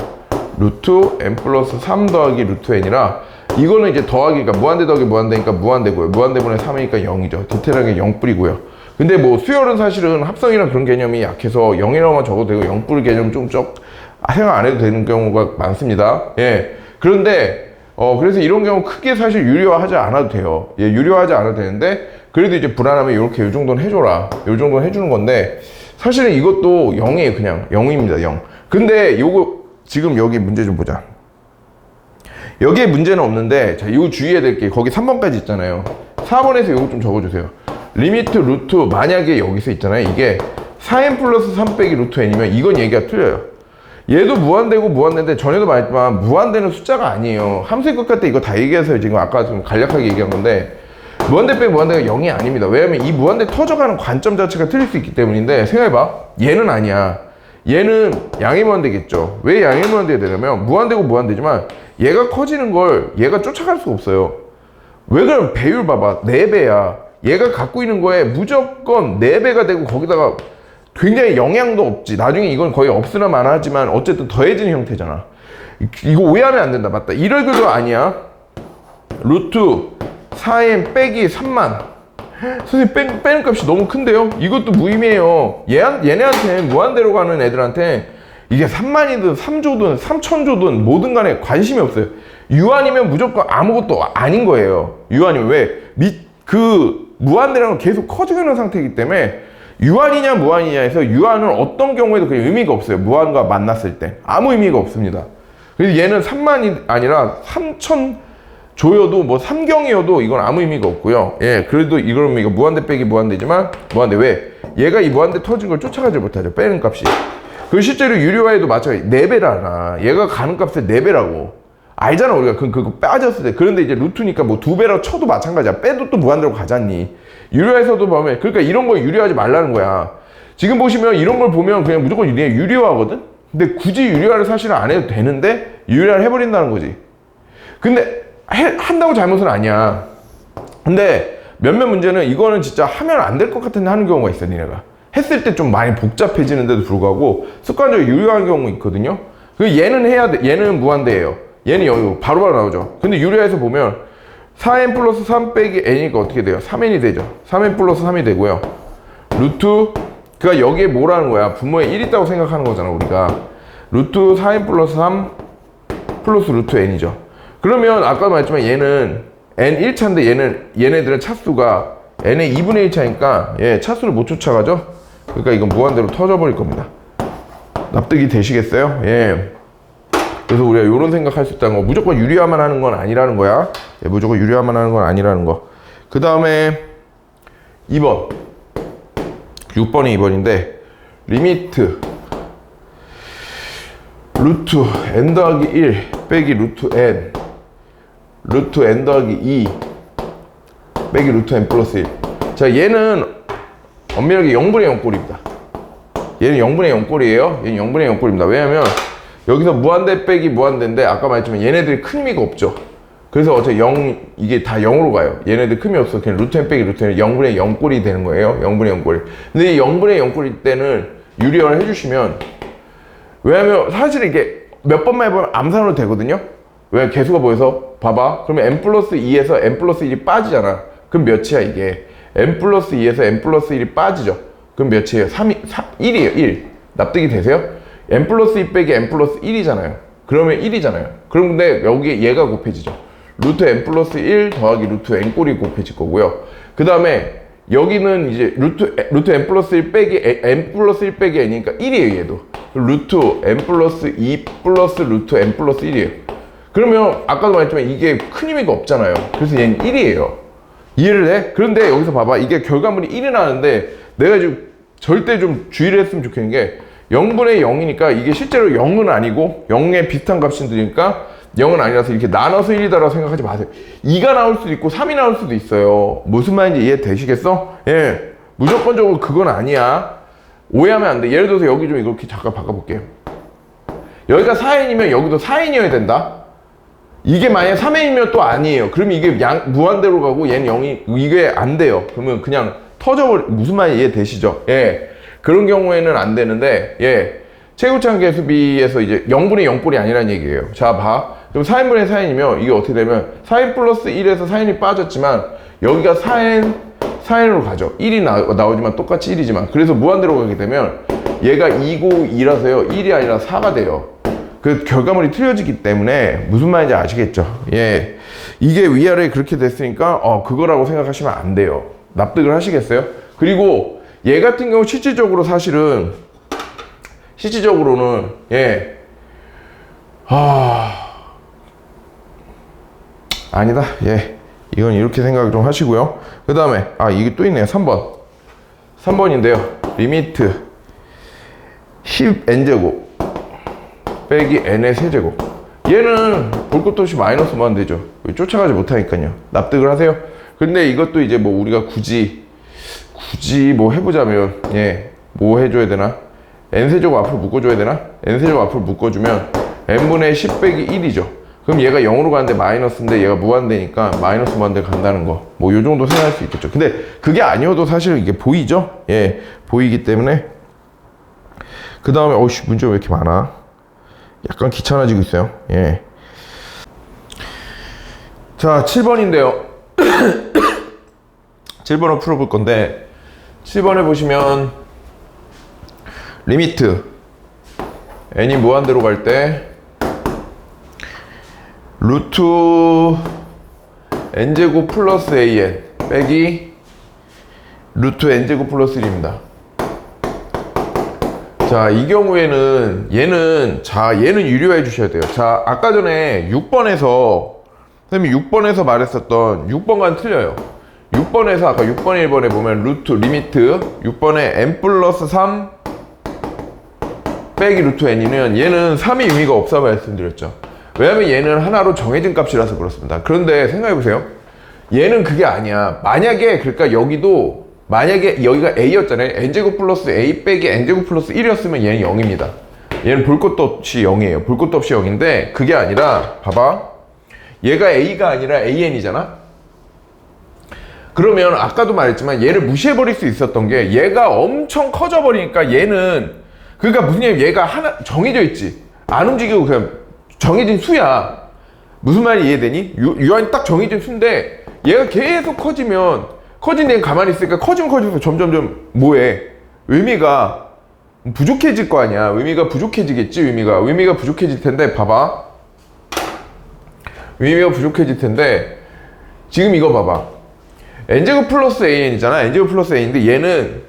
루트 n 플러스 3 더하기 루트 n이라 이거는 이제 더하기가 무한대 더하기 무한대니까 무한대고요. 무한대분의 3이니까 0이죠. 디테일하게 0뿌리고요. 근데 뭐 수열은 사실은 합성이랑 그런 개념이 약해서 0이라고만 적어도 되고 0뿌리 개념 좀 생각 안 해도 되는 경우가 많습니다. 예. 그런데 그래서 이런 경우 크게 사실 유리화하지 않아도 돼요. 예, 유리화하지 않아도 되는데 그래도 이제 불안하면 이렇게 이 정도는 해줘라. 이 정도는 해주는 건데 사실은 이것도 0이에요. 그냥 0입니다. 0. 근데 요거 지금 여기 문제 좀 보자. 여기에 문제는 없는데 자, 이거 주의해야 될 게 거기 3번까지 있잖아요. 4번에서 이거 좀 적어주세요. 리미트 루트 만약에 여기서 있잖아요. 이게 4n 플러스 3 빼기 루트 n이면 이건 얘기가 틀려요. 얘도 무한대고 무한대인데 전에도 말했지만 무한대는 숫자가 아니에요. 함수의 끝 같을 때 이거 다 얘기해서 지금 아까 좀 간략하게 얘기한 건데 무한대 빼기 무한대가 0이 아닙니다. 왜냐면 이 무한대 터져가는 관점 자체가 틀릴 수 있기 때문인데 생각해봐. 얘는 아니야. 얘는 양의 무한대겠죠. 왜 양의 무한대가 되냐면 무한대고 무한대지만 얘가 커지는 걸 얘가 쫓아갈 수가 없어요. 왜 그러면 배율 봐봐. 4배야. 얘가 갖고 있는 거에 무조건 4배가 되고 거기다가 굉장히 영향도 없지. 나중에 이건 거의 없으나 마나하지만 어쨌든 더해지는 형태잖아. 이거 오해하면 안 된다. 맞다. 이럴 그도 아니야. 루트 4n 빼기 3만. 선생님 빼는 값이 너무 큰데요? 이것도 무의미해요. 얘네한테 무한대로 가는 애들한테 이게 3만이든 3조든 3천조든 뭐든 간에 관심이 없어요. 유한이면 무조건 아무것도 아닌 거예요. 유한이면 왜? 무한대라는 건 계속 커지고 있는 상태이기 때문에 유한이냐 무한이냐에서 유한은 어떤 경우에도 그게 의미가 없어요. 무한과 만났을 때 아무 의미가 없습니다. 그래서 얘는 3만이 아니라 3천 조여도 뭐 삼경이어도 이건 아무 의미가 없고요. 예, 그래도 이거는 이거 무한대 빼기 무한대지만 무한대 왜? 얘가 이 무한대 터진 걸 쫓아가지 못하죠. 빼는 값이. 그 실제로 유리화에도 마찬가지 4배라나 얘가 가는 값의 4배라고 알잖아 우리가 그거 빠졌을 때. 그런데 이제 루트니까 뭐 2배라고 쳐도 마찬가지야. 빼도 또 무한대로 가잖니. 유리화에서도 보면 그러니까 이런 거 유리화하지 말라는 거야. 지금 보시면 이런 걸 보면 그냥 무조건 유리화거든. 근데 굳이 유리화를 사실은 안 해도 되는데 유리화를 해버린다는 거지. 근데 한다고 잘못은 아니야. 근데 몇몇 문제는 이거는 진짜 하면 안 될 것 같은데 하는 경우가 있어. 니네가 했을 때 좀 많이 복잡해지는데도 불구하고 습관적으로 유리화하는 경우 있거든요. 그 얘는 해야 돼. 얘는 무한대예요. 얘는 여기 바로바로 나오죠. 근데 유리화에서 보면 4n 플러스 3 빼기 n이니까 어떻게 돼요? 3n이 되죠. 3n 플러스 3이 되고요. 루트 그러니까 여기에 뭐라는 거야? 분모에 1 있다고 생각하는 거잖아 우리가. 루트 4n 플러스 3 플러스 루트 n이죠. 그러면 아까 말했지만 얘는 n 1차인데 얘네들은 차수가 n의 2분의 1차니까 예, 차수를 못 쫓아가죠. 그러니까 이건 무한대로 터져버릴 겁니다. 납득이 되시겠어요? 예. 그래서 우리가 이런 생각할 수 있다는 거. 무조건 유리화만 하는 건 아니라는 거야. 예, 무조건 유리화만 하는 건 아니라는 거. 그 다음에 2번 6번이 2번인데 리미트 루트 n 더하기 1 빼기 루트 n 더하기 2 빼기 루트 n 플러스 1. 자, 얘는 엄밀하게 0분의 0꼴입니다. 얘는 0분의 0꼴이에요. 얘는 0분의 0꼴입니다. 왜냐면 여기서 무한대 빼기 무한대인데 아까 말했지만 얘네들이 큰 의미가 없죠. 그래서 어차피 0, 이게 다 0으로 가요. 얘네들 큰 의미 없어. 그냥 루트 n 빼기 루트 n 0분의 0꼴이 되는 거예요. 0분의 0꼴이. 근데 이 0분의 0꼴일 때는 유리화를 해주시면, 왜냐면 사실 이게 몇 번만 해보면 암산으로 되거든요. 왜? 개수가 보여서 봐봐. 그러면 n 플러스 2에서 n 플러스 1이 빠지잖아. 그럼 몇이야 이게? n 플러스 2에서 n 플러스 1이 빠지죠. 그럼 몇이에요? 1이에요. 1. 납득이 되세요? n 플러스 2 빼기 n 플러스 1이잖아요. 그러면 1이잖아요. 그럼 근데 여기에 얘가 곱해지죠. 루트 n 플러스 1 더하기 루트 n 꼴이 곱해질 거고요. 그 다음에 여기는 이제 루트 n 플러스 1 빼기 n 플러스 1 빼기 n이니까 1이에요 얘도. 루트 n 플러스 2 플러스 루트 n 플러스 1이에요. 그러면 아까도 말했지만 이게 큰 의미가 없잖아요. 그래서 얘는 1이에요. 이해를 해? 그런데 여기서 봐봐. 이게 결과물이 1이 나는데 내가 지금 절대 좀 주의를 했으면 좋겠는 게 0분의 0이니까 이게 실제로 0은 아니고 0에 비슷한 값이 들으니까 0은 아니라서 이렇게 나눠서 1이다라고 생각하지 마세요. 2가 나올 수도 있고 3이 나올 수도 있어요. 무슨 말인지 이해되시겠어? 예, 무조건적으로 그건 아니야. 오해하면 안 돼. 예를 들어서 여기 좀 이렇게 잠깐 바꿔볼게요. 여기가 4n이면 여기도 4n이어야 된다. 이게 만약에 3n이면 또 아니에요. 그러면 이게 무한대로 가고 얘는 0이 이게 안 돼요. 그러면 그냥 무슨 말인지 이해되시죠? 예, 그런 경우에는 안 되는데, 예, 최고차항 계수비에서 이제 0분의 0꼴이 아니라는 얘기예요. 자, 봐. 그럼 4n분의 4n이면 이게 어떻게 되면 4n 플러스 1에서 4n이 빠졌지만 여기가 4n으로 가죠. 1이 나오지만 똑같이 1이지만. 그래서 무한대로 가게 되면 얘가 2고 2라서요. 1이 아니라 4가 돼요. 그 결과물이 틀려지기 때문에 무슨 말인지 아시겠죠? 예. 이게 위아래 그렇게 됐으니까 그거라고 생각하시면 안 돼요. 납득을 하시겠어요? 그리고 얘 같은 경우 실질적으로는 예. 아니다. 예. 이건 이렇게 생각 좀 하시고요. 그 다음에 이게 또 있네요. 3번인데요. 리미트 10n제곱 빼기 n의 세제곱. 얘는 볼 것도 없이 마이너스만 되죠. 쫓아가지 못하니까요. 납득을 하세요? 근데 이것도 이제 뭐 우리가 굳이 뭐 해보자면, 예, 뭐 해줘야 되나? n세제곱 앞으로 묶어줘야 되나? n세제곱 앞으로 묶어주면 n분의 10 빼기 1이죠. 그럼 얘가 0으로 가는데 마이너스인데 얘가 무한대니까 마이너스 무한대 간다는 거. 뭐 요 정도 생각할 수 있겠죠. 근데 그게 아니어도 사실 이게 보이죠? 예, 보이기 때문에. 그 다음에 문제가 왜 이렇게 많아? 약간 귀찮아지고 있어요. 예. 자, 7번인데요. 7번을 풀어볼 건데 7번에 보시면 리미트 n이 무한대로 갈 때 루트 n제곱 플러스 an 빼기 루트 n제곱 플러스 1입니다. 자, 이 경우에는 얘는 유리화해 주셔야 돼요. 자, 아까 전에 6번에서 선생님이 6번에서 말했었던 6번과는 틀려요. 6번에서 아까 6번 1번에 보면 루트 리미트 6번에 n 플러스 3 빼기 루트 n이면 얘는 3이 의미가 없어 말씀드렸죠. 왜냐면 얘는 하나로 정해진 값이라서 그렇습니다. 그런데 생각해보세요. 얘는 그게 아니야. 그러니까 만약에 여기가 a였잖아요. n제곱 플러스 a 빼기 n제곱 플러스 1이었으면 얘는 0입니다. 얘는 볼 것도 없이 0이에요. 볼 것도 없이 0인데 그게 아니라 봐봐. 얘가 a가 아니라 an이잖아. 그러면 아까도 말했지만 얘를 무시해버릴 수 있었던 게 얘가 엄청 커져버리니까 얘는 그러니까 무슨 얘기냐면 얘가 하나 정해져 있지. 안 움직이고 그냥 정해진 수야. 무슨 말이 이해되니? 유한이 딱 정해진 수인데 얘가 계속 커진 데는 가만히 있으니까 커지면 커지면서 점점점 뭐해? 의미가 부족해질 거 아니야. 의미가 부족해지겠지. 의미가 부족해질 텐데 봐봐. 의미가 부족해질 텐데 지금 이거 봐봐. n제곱 플러스 an이잖아. n제곱 플러스 an인데 얘는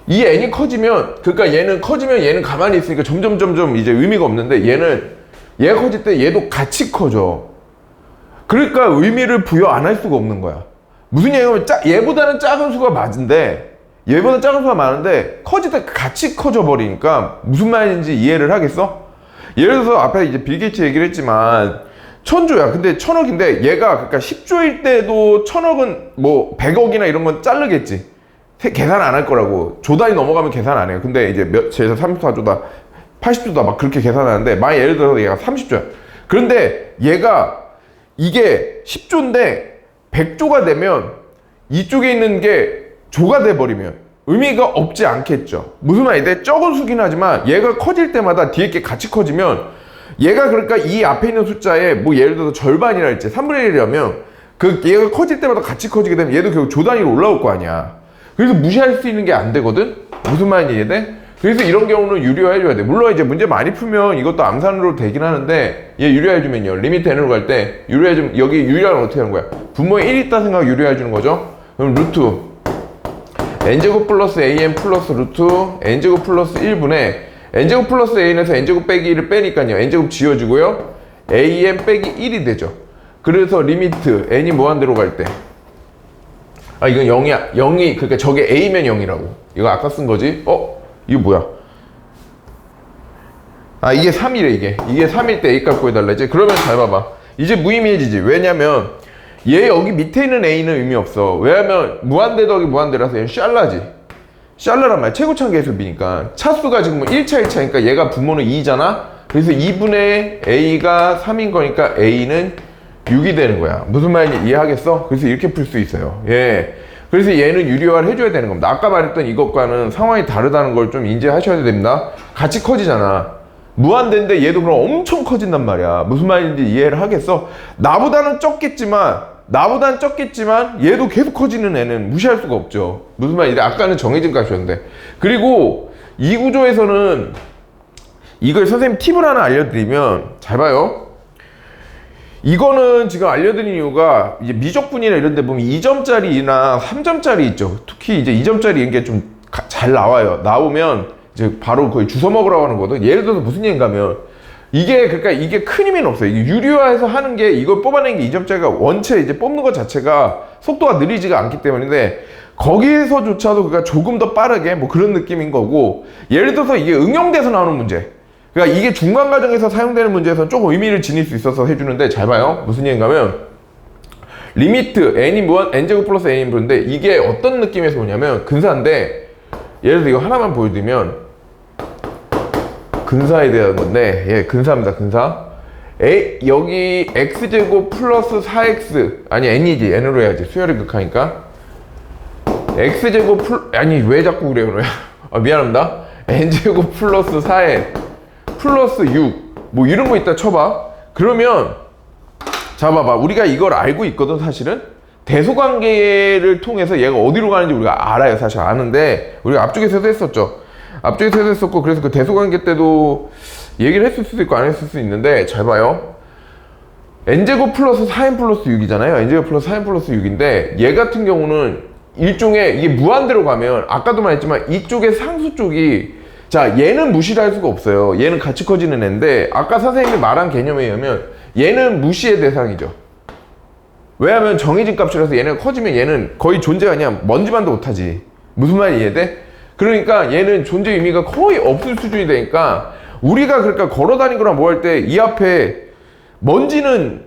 이 n이 커지면, 그러니까 얘는 커지면 얘는 가만히 있으니까 점점 이제 의미가 없는데, 얘가 커질 때 얘도 같이 커져. 그러니까 의미를 부여 안 할 수가 없는 거야. 무슨 얘기냐면 얘보다는 작은 수가 많은데 커질 때 같이 커져 버리니까 무슨 말인지 이해를 하겠어? 예를 들어서 앞에 이제 빌 게이츠 얘기를 했지만 1000조야. 근데 1000억인데 얘가 그러니까 10조일 때도 1000억은 뭐 100억이나 이런 건 자르겠지. 계산 안 할 거라고. 조 단위 넘어가면 계산 안 해요. 근데 이제 제에서 34조다 80조다 막 그렇게 계산하는데, 만약 예를 들어서 얘가 30조야. 그런데 얘가 이게 10조인데 100조가 되면 이쪽에 있는 게 조가 돼버리면 의미가 없지 않겠죠. 무슨 말인데, 적은 수긴 하지만 얘가 커질 때마다 뒤에 게 같이 커지면, 얘가 그러니까 이 앞에 있는 숫자에 뭐 예를 들어서 절반이라 했지, 3분의 1이라면 그 얘가 커질 때마다 같이 커지게 되면 얘도 결국 조 단위로 올라올 거 아니야. 그래서 무시할 수 있는 게 안 되거든. 무슨 말인지 이해돼? 그래서 이런 경우는 유료화해줘야 돼. 물론 이제 문제 많이 풀면 이것도 암산으로 되긴 하는데, 얘 유료화해주면요, 리미트 n으로 갈 때 유료화해주면, 여기 유료화는 어떻게 하는 거야? 분모에 1 있다 생각 유료화해주는 거죠. 그럼 루트 n제곱 플러스 an 플러스 루트 n제곱 플러스 1분의 n제곱 플러스 an에서 n제곱 빼기 1을 빼니까요, n제곱 지워지고요, an 빼기 1이 되죠. 그래서 리미트 n이 무한대로 갈 때, 이건 0이야. 0이, 그러니까 저게 a면 0이라고. 이거 아까 쓴 거지? 이거 뭐야? 이게 3이래, 이게 3일 때 a 값 구해달라 이제. 그러면 잘 봐봐. 이제 무의미해지지. 왜냐면 얘 여기 밑에 있는 a는 의미 없어. 왜냐면 무한대 더하기 무한대라서 얘는 샬라지. 샬라란 말이야. 최고차항 계수비니까. 차수가 지금 1차 1차니까 얘가 분모는 2잖아. 그래서 2분의 a가 3인 거니까 a는 6이 되는 거야. 무슨 말인지 이해하겠어? 그래서 이렇게 풀 수 있어요. 예. 그래서 얘는 유료화를 해줘야 되는 겁니다. 아까 말했던 이것과는 상황이 다르다는 걸 좀 인지하셔야 됩니다. 같이 커지잖아. 무한대인데 얘도 그럼 엄청 커진단 말이야. 무슨 말인지 이해를 하겠어? 나보다는 적겠지만 얘도 계속 커지는 애는 무시할 수가 없죠. 무슨 말인지, 아까는 정해진 값이었는데. 그리고 이 구조에서는 이걸 선생님 팁을 하나 알려드리면, 잘 봐요. 이거는 지금 알려드린 이유가, 이제 미적분이나 이런 데 보면 2점짜리나 3점짜리 있죠. 특히 이제 2점짜리 이런 게 좀 잘 나와요. 나오면 이제 바로 거의 주워 먹으라고 하는 거거든. 예를 들어서 무슨 얘기인가 하면, 그러니까 이게 큰 의미는 없어요. 이게 유료화해서 하는 게, 이걸 뽑아낸 게 2점짜리가 원체 이제 뽑는 것 자체가 속도가 느리지가 않기 때문인데, 거기에서조차도 그러니까 조금 더 빠르게 뭐 그런 느낌인 거고, 예를 들어서 이게 응용돼서 나오는 문제. 그러니까 이게 중간 과정에서 사용되는 문제에서는 조금 의미를 지닐 수 있어서 해주는데, 잘 봐요. 무슨 얘기인가 하면, 리미트 n이 n제곱 플러스 n이 부른데, 이게 어떤 느낌에서 오냐면 근사인데, 예를 들어 이거 하나만 보여드리면 근사에 대한 건데, 예, 근사입니다. 근사. 여기 x제곱 플러스 4x, 아니 n이지, n으로 해야지, 수열의 극하니까. x제곱 아니 왜 자꾸 그래요 그래. 미안합니다. n제곱 플러스 4n 플러스 6 뭐 이런 거 있다 쳐봐. 그러면 자 봐봐, 우리가 이걸 알고 있거든. 사실은 대소관계를 통해서 얘가 어디로 가는지 우리가 알아요. 사실 아는데, 우리가 앞쪽에서도 했었죠. 앞쪽에서도 했었고, 그래서 그 대소관계 때도 얘기를 했을 수도 있고 안 했을 수도 있는데, 잘 봐요. n제곱 플러스 4n 플러스 6이잖아요. n제곱 플러스 4n 플러스 6인데, 얘 같은 경우는 일종의, 이게 무한대로 가면 아까도 말했지만 이쪽에 상수 쪽이, 자 얘는 무시를 할 수가 없어요. 얘는 같이 커지는 애인데, 아까 선생님이 말한 개념에 의하면 얘는 무시의 대상이죠. 왜냐하면 정해진 값이라서 얘네가 커지면 얘는 거의 존재가 그냥 먼지만도 못하지. 무슨 말이 이해돼? 그러니까 얘는 존재 의미가 거의 없을 수준이 되니까, 우리가 그러니까 걸어다니거나 뭐 할 때 이 앞에 먼지는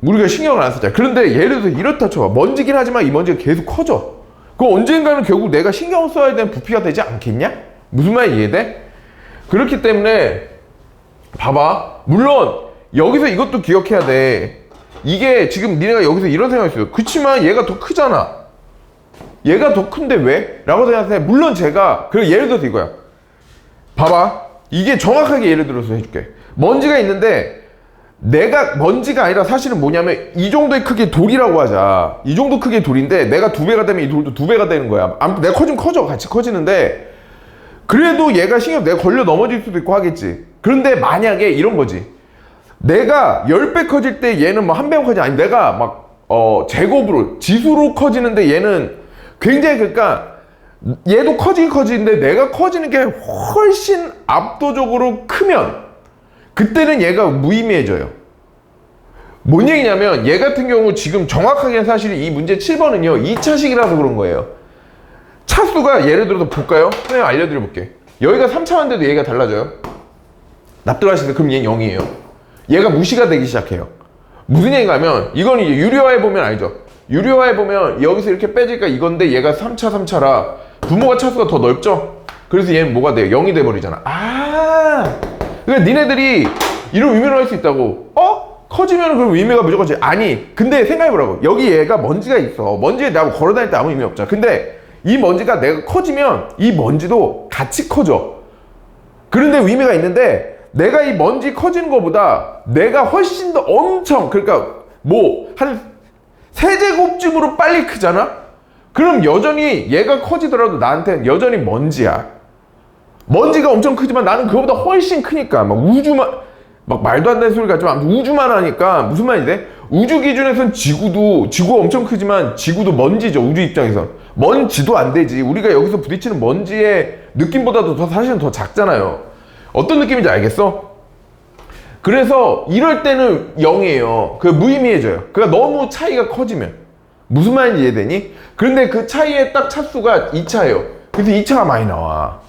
우리가 신경을 안 쓰잖아. 그런데 예를 들어서 이렇다 쳐봐. 먼지긴 하지만 이 먼지가 계속 커져. 그럼 언젠가는 결국 내가 신경 써야 되는 부피가 되지 않겠냐? 무슨 말이 이해돼? 그렇기 때문에 봐봐. 물론 여기서 이것도 기억해야 돼. 이게 지금 니네가 여기서 이런 생각이 있어요. 그치만 얘가 더 크잖아. 얘가 더 큰데 왜? 라고 생각해. 물론 제가, 그리고 예를 들어서 이거야. 봐봐. 이게 정확하게 예를 들어서 해줄게. 먼지가 있는데, 내가 먼지가 아니라 사실은 뭐냐면 이 정도의 크기의 돌이라고 하자. 이 정도 크기의 돌인데 내가 2배가 되면 이 돌도 2배가 되는 거야. 아무튼 내가 커지면 커져. 같이 커지는데, 그래도 얘가 내가 걸려 넘어질 수도 있고 하겠지. 그런데 만약에 이런 거지. 내가 10배 커질 때 얘는 뭐 1배만 커지, 아니 내가 막 제곱으로 지수로 커지는데 얘는 굉장히, 그러니까 얘도 커지긴 커지는데 내가 커지는 게 훨씬 압도적으로 크면 그때는 얘가 무의미해져요. 뭔 얘기냐면 얘 같은 경우 지금 정확하게 사실 이 문제 7번은요 2차식이라서 그런 거예요. 차수가 예를 들어서 볼까요? 선생님 알려드려 볼게. 여기가 3차인데도 얘가 달라져요. 납득하시는데 그럼 얘는 0이에요. 얘가 무시가 되기 시작해요. 무슨 얘기가 하면 이건 이제 유료화해보면 알죠. 유료화해보면 여기서 이렇게 빼지니까 이건데 얘가 3차라 부모가 차수가 더 넓죠? 그래서 얘는 뭐가 돼요? 0이 돼버리잖아. 그러니까 니네들이 이런 의미로 할 수 있다고. 커지면 그럼 의미가 무조건 아니 근데 생각해보라고. 여기 얘가 먼지가 있어. 먼지에 내가 걸어다닐 때 아무 의미 없잖아. 근데 이 먼지가 내가 커지면 이 먼지도 같이 커져. 그런데 의미가 있는데 내가 이 먼지 커지는 것보다 내가 훨씬 더 엄청 그러니까 뭐 한 3제곱쯤으로 빨리 크잖아? 그럼 여전히 얘가 커지더라도 나한테는 여전히 먼지야. 먼지가 엄청 크지만 나는 그거보다 훨씬 크니까 막 우주만 막 말도 안 되는 소리 같지만 우주만 하니까 무슨 말이 돼? 우주 기준에선 지구가 엄청 크지만 지구도 먼지죠. 우주 입장에선 먼지도 안 되지. 우리가 여기서 부딪히는 먼지의 느낌보다도 사실은 더 작잖아요. 어떤 느낌인지 알겠어? 그래서 이럴 때는 0이에요. 그 무의미해져요. 그러니까 너무 차이가 커지면. 무슨 말인지 이해되니? 그런데 그 차이의 딱 차수가 2차예요. 그래서 2차가 많이 나와.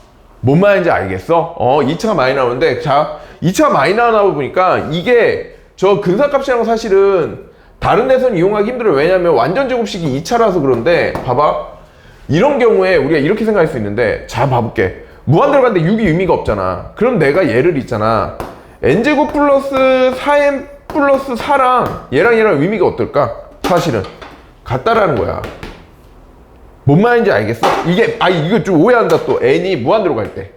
뭔 말인지 알겠어? 2차가 많이 나오는데 자 2차가 많이 나오다 보니까 이게 저 근사값이랑 사실은 다른 데서는 이용하기 힘들어요. 왜냐면 완전 제곱식이 2차라서 그런데 봐봐. 이런 경우에 우리가 이렇게 생각할 수 있는데 자 봐볼게. 무한대로 갔는데 6이 의미가 없잖아. 그럼 내가 얘를 있잖아. n제곱 플러스 4n 플러스 4랑 얘랑 의미가 어떨까? 사실은 같다라는 거야. 뭔 말인지 알겠어? 이거 좀 오해한다 또. n이 무한대로 갈 때.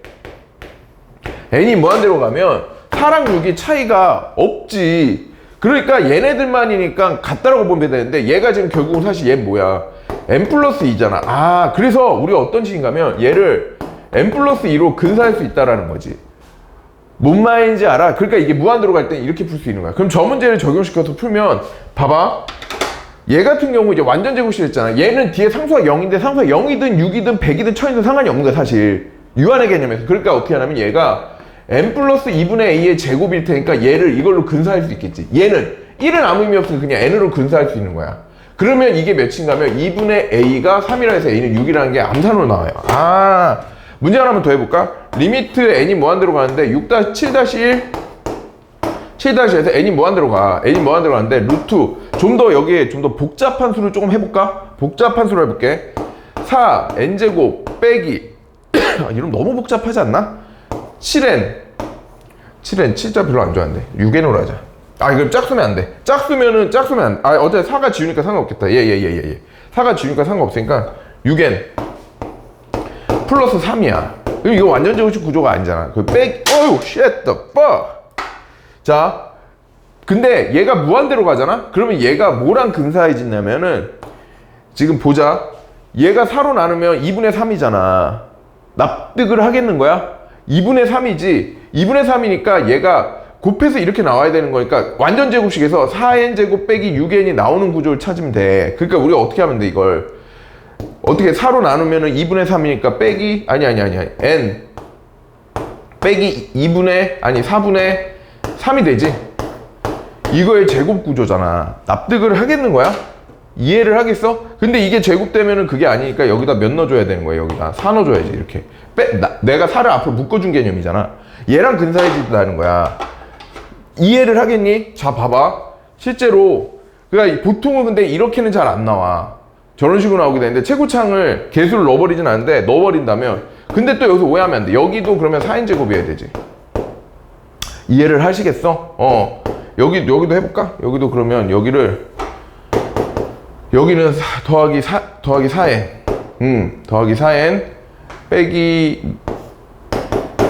n이 무한대로 가면 4랑 6이 차이가 없지. 그러니까 얘네들만이니까 같다라고 보면 되는데 얘가 지금 결국은 사실 얘 뭐야? n 플러스 2잖아. 그래서 우리가 어떤 식인가 하면 얘를 n 플러스 2로 근사할 수 있다라는 거지. 뭔 말인지 알아? 그러니까 이게 무한대로 갈 때 이렇게 풀 수 있는 거야. 그럼 저 문제를 적용시켜서 풀면 봐봐. 얘 같은 경우 이제 완전 제곱식 했잖아. 얘는 뒤에 상수가 0인데 상수가 0이든 6이든 100이든 1000이든 상관이 없는 거야 사실. 유한의 개념에서. 그러니까 어떻게 하냐면 얘가 n 플러스 2분의 a의 제곱일 테니까 얘를 이걸로 근사할 수 있겠지. 얘는 1은 아무 의미 없으면 그냥 n으로 근사할 수 있는 거야. 그러면 이게 몇인가 하면 2분의 a가 3이라 해서 a는 6이라는 게 암산으로 나와요. 문제 하나만 더 해볼까? 리미트 n이 무한대로 가는데 7-1 7-1에서 n이 무한대로 가. n이 무한대로 가는데 루트 좀 더 여기에 좀 더 복잡한 수를 조금 해볼까? 복잡한 수를 해볼게. 4 n제곱 빼기 이러면 너무 복잡하지 않나? 7n 7자 별로 안 좋아하는데 6n으로 하자. 이거 짝수면 안 돼. 짝수면 안 돼. 어차피 4가 지우니까 상관없겠다. 예. 4가 지우니까 상관없으니까 6n 플러스 3이야. 이거 완전 제곱식 구조가 아니잖아. 그 shit the fuck. 자, 근데 얘가 무한대로 가잖아? 그러면 얘가 뭐랑 근사해지냐면은 지금 보자. 얘가 4로 나누면 2분의 3이잖아. 납득을 하겠는 거야? 2분의 3이지. 2분의 3이니까 얘가 곱해서 이렇게 나와야 되는 거니까 완전 제곱식에서 4n제곱 빼기 6n이 나오는 구조를 찾으면 돼. 그러니까 우리가 어떻게 하면 돼 이걸? 어떻게 4로 나누면은 2분의 3이니까 빼기 n 빼기 4분의 3이 되지. 이거의 제곱 구조잖아. 납득을 하겠는 거야? 이해를 하겠어? 근데 이게 제곱되면은 그게 아니니까 여기다 몇 넣어줘야 되는 거야. 여기다 4 넣어줘야지. 이렇게 내가 4를 앞으로 묶어준 개념이잖아. 얘랑 근사해진다는 거야. 이해를 하겠니? 자 봐봐. 실제로 그러니까 보통은 근데 이렇게는 잘 안 나와. 저런 식으로 나오게 되는데 최고창을 개수를 넣어버리진 않는데 넣어버린다면 근데 또 여기서 오해하면 안 돼. 여기도 그러면 4n제곱이어야 되지. 이해를 하시겠어? 여기도 해볼까? 여기도 그러면 여기는 더하기 4n 더하기 4n 빼기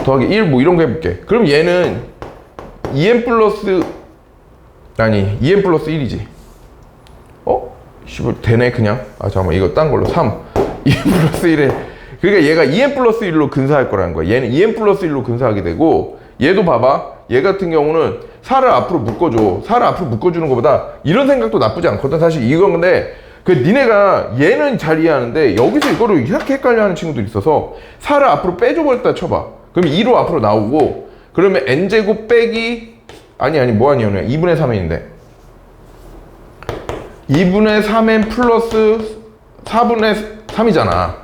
더하기 1 뭐 이런 거 해볼게. 그럼 얘는 2n 플러스 1이지. 되네 그냥. 잠깐만 이거 딴 걸로 3 2n 플러스 1에 그러니까 얘가 2n 플러스 1로 근사할 거라는 거야. 얘는 2n 플러스 1로 근사하게 되고 얘도 봐봐. 얘 같은 경우는 4를 앞으로 묶어줘. 4를 앞으로 묶어주는 것보다 이런 생각도 나쁘지 않거든. 사실 이건 근데 그 니네가 얘는 잘 이해하는데 여기서 이거를 이렇게 헷갈려하는 친구들이 있어서 4를 앞으로 빼줘버렸다 쳐봐. 그럼 2로 앞으로 나오고 그러면 n제곱 빼기 아니 뭐 아니에요? 2분의 3n인데 2분의 3n 플러스 4분의 3이잖아.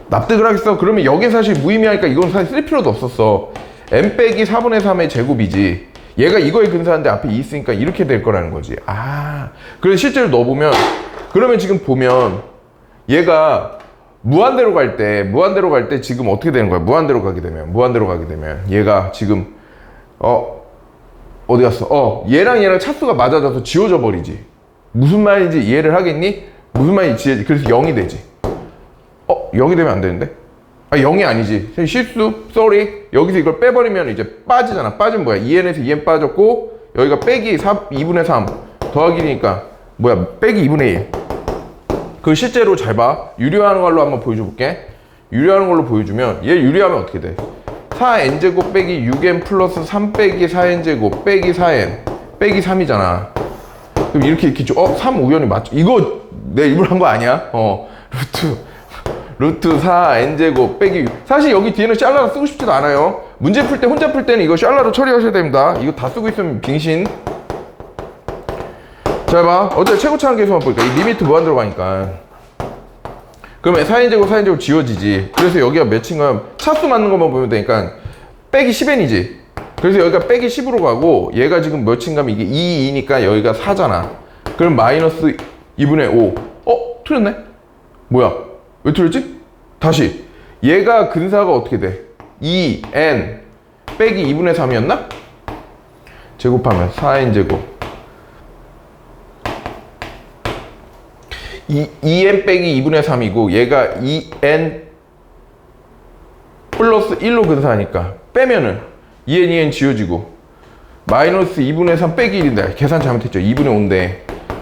납득을 하겠어? 그러면 여기 사실 무의미하니까 이건 사실 쓸 필요도 없었어. n 빼기 4분의 3의 제곱이지. 얘가 이거에 근사한데 앞에 2 있으니까 이렇게 될 거라는 거지. 그래서 실제로 넣어보면 그러면 지금 보면 얘가 무한대로 갈 때 지금 어떻게 되는 거야? 무한대로 가게 되면 얘가 지금 어디 갔어? 얘랑 차수가 맞아져서 지워져 버리지. 무슨 말인지 이해를 하겠니? 무슨 말인지 지혜지. 그래서 0이 되지. 0이 되면 안 되는데? 0이 아니지. 실수, sorry. 여기서 이걸 빼버리면 이제 빠지잖아. 빠지면 뭐야? 2n에서 2n 빠졌고 여기가 빼기 2분의 3 더하기니까 뭐야? 빼기 2분의 1. 그 실제로 잘 봐. 유리화하는 걸로 한번 보여줘 볼게. 유리화하는 걸로 보여주면 얘 유리하면 어떻게 돼? 4n제곱 빼기 6n 플러스 3 빼기 4n제곱 빼기 4n 빼기 3이잖아. 그럼 이렇게 줘. 3 우연히 맞죠? 이거 내 일부러 한 거 아니야? 루트 4n제곱 빼기 6. 사실 여기 뒤에는 샬라로 쓰고 싶지도 않아요. 문제 풀 때 혼자 풀 때는 이거 샬라로 처리하셔야 됩니다. 이거 다 쓰고 있으면 빙신. 잘 봐. 어차피 최고차항 계수만 보니까 이 리미트 무한대로 가니까. 그러면 4n제곱 지워지지. 그래서 여기가 몇인 거야? 차수 맞는 것만 보면 되니까 빼기 10n이지. 그래서 여기가 빼기 10으로 가고 얘가 지금 몇인 가면 이게 2니까 여기가 4잖아. 그럼 마이너스 2분의 5. 틀렸네? 뭐야? 왜 틀렸지? 다시. 얘가 근사가 어떻게 돼? 2n 빼기 2분의 3이었나? 제곱하면 4n제곱 2n 빼기 2분의 3이고 얘가 2n 플러스 1로 근사하니까 빼면은 2n 지워지고 마이너스 2분의 3 빼기 1인데 계산 잘못했죠. 2분의 5인데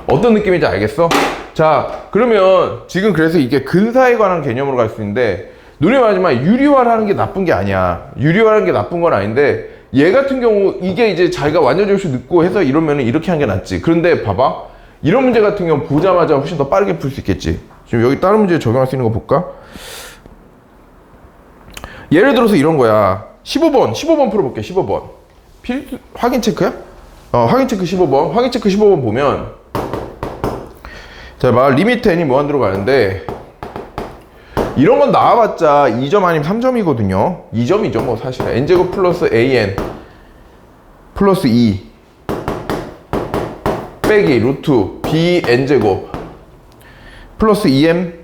어떤 느낌인지 알겠어? 자, 그러면 지금 그래서 이게 근사에 관한 개념으로 갈 수 있는데 눈에 말하지만 유리화를 하는 게 나쁜 게 아니야. 유리화하는 게 나쁜 건 아닌데 얘 같은 경우 이게 이제 자기가 완전 조수 늦고 해서 이러면은 이렇게 한 게 낫지. 그런데 봐봐. 이런 문제 같은 경우 보자마자 훨씬 더 빠르게 풀 수 있겠지. 지금 여기 다른 문제 적용할 수 있는 거 볼까? 예를 들어서 이런 거야. 15번 풀어볼게. 15번. 확인 체크야? 확인 체크 15번. 확인 체크 15번 보면 자, 리미트 n이 무한대로 가는데 이런 건 나와봤자 2점 아니면 3점이거든요. 2점이죠 뭐 사실. n제곱 플러스 an 플러스 2 빼기 루트 bn제곱 플러스 2m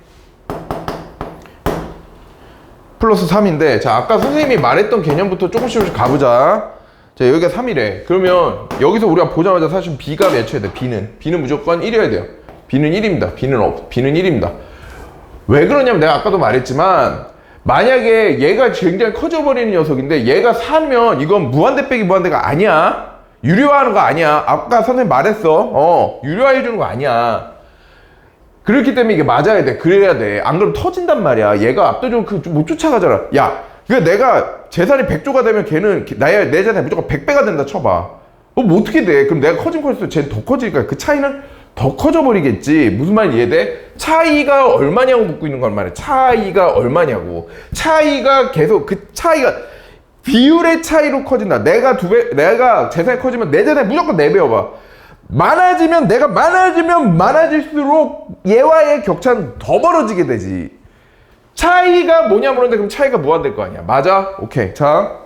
플러스 3인데 자, 아까 선생님이 말했던 개념부터 조금씩 가보자. 자, 여기가 3이래. 그러면 여기서 우리가 보자마자 사실 b가 몇이어야 돼? b는 무조건 1이어야 돼요. b는 1입니다. b는 1입니다. 왜 그러냐면 내가 아까도 말했지만 만약에 얘가 굉장히 커져버리는 녀석인데 얘가 4면 이건 무한대 빼기 무한대가 아니야. 유리화하는 거 아니야. 아까 선생님 말했어. 유리화해주는 거 아니야. 그렇기 때문에 이게 맞아야 돼. 그래야 돼. 안 그러면 터진단 말이야. 얘가 압도적으로 못 쫓아가잖아. 야, 그러니까 내가 재산이 100조가 되면 걔는 내 재산이 무조건 100배가 된다 쳐봐. 뭐 어떻게 돼? 그럼 내가 커진 컬수록 쟤는 더 커지니까 그 차이는 더 커져 버리겠지. 무슨 말인지 이해돼? 차이가 얼마냐고 묻고 있는 건 말이야. 차이가 얼마냐고. 차이가 계속 그 차이가 비율의 차이로 커진다. 내가 재산이 커지면 내 재산이 무조건 4배여봐. 내가 많아지면 많아질수록 얘와의 격차는 더 벌어지게 되지. 차이가 뭐냐 물었는데 그럼 차이가 무한될 거 아니야. 맞아? 오케이. 자,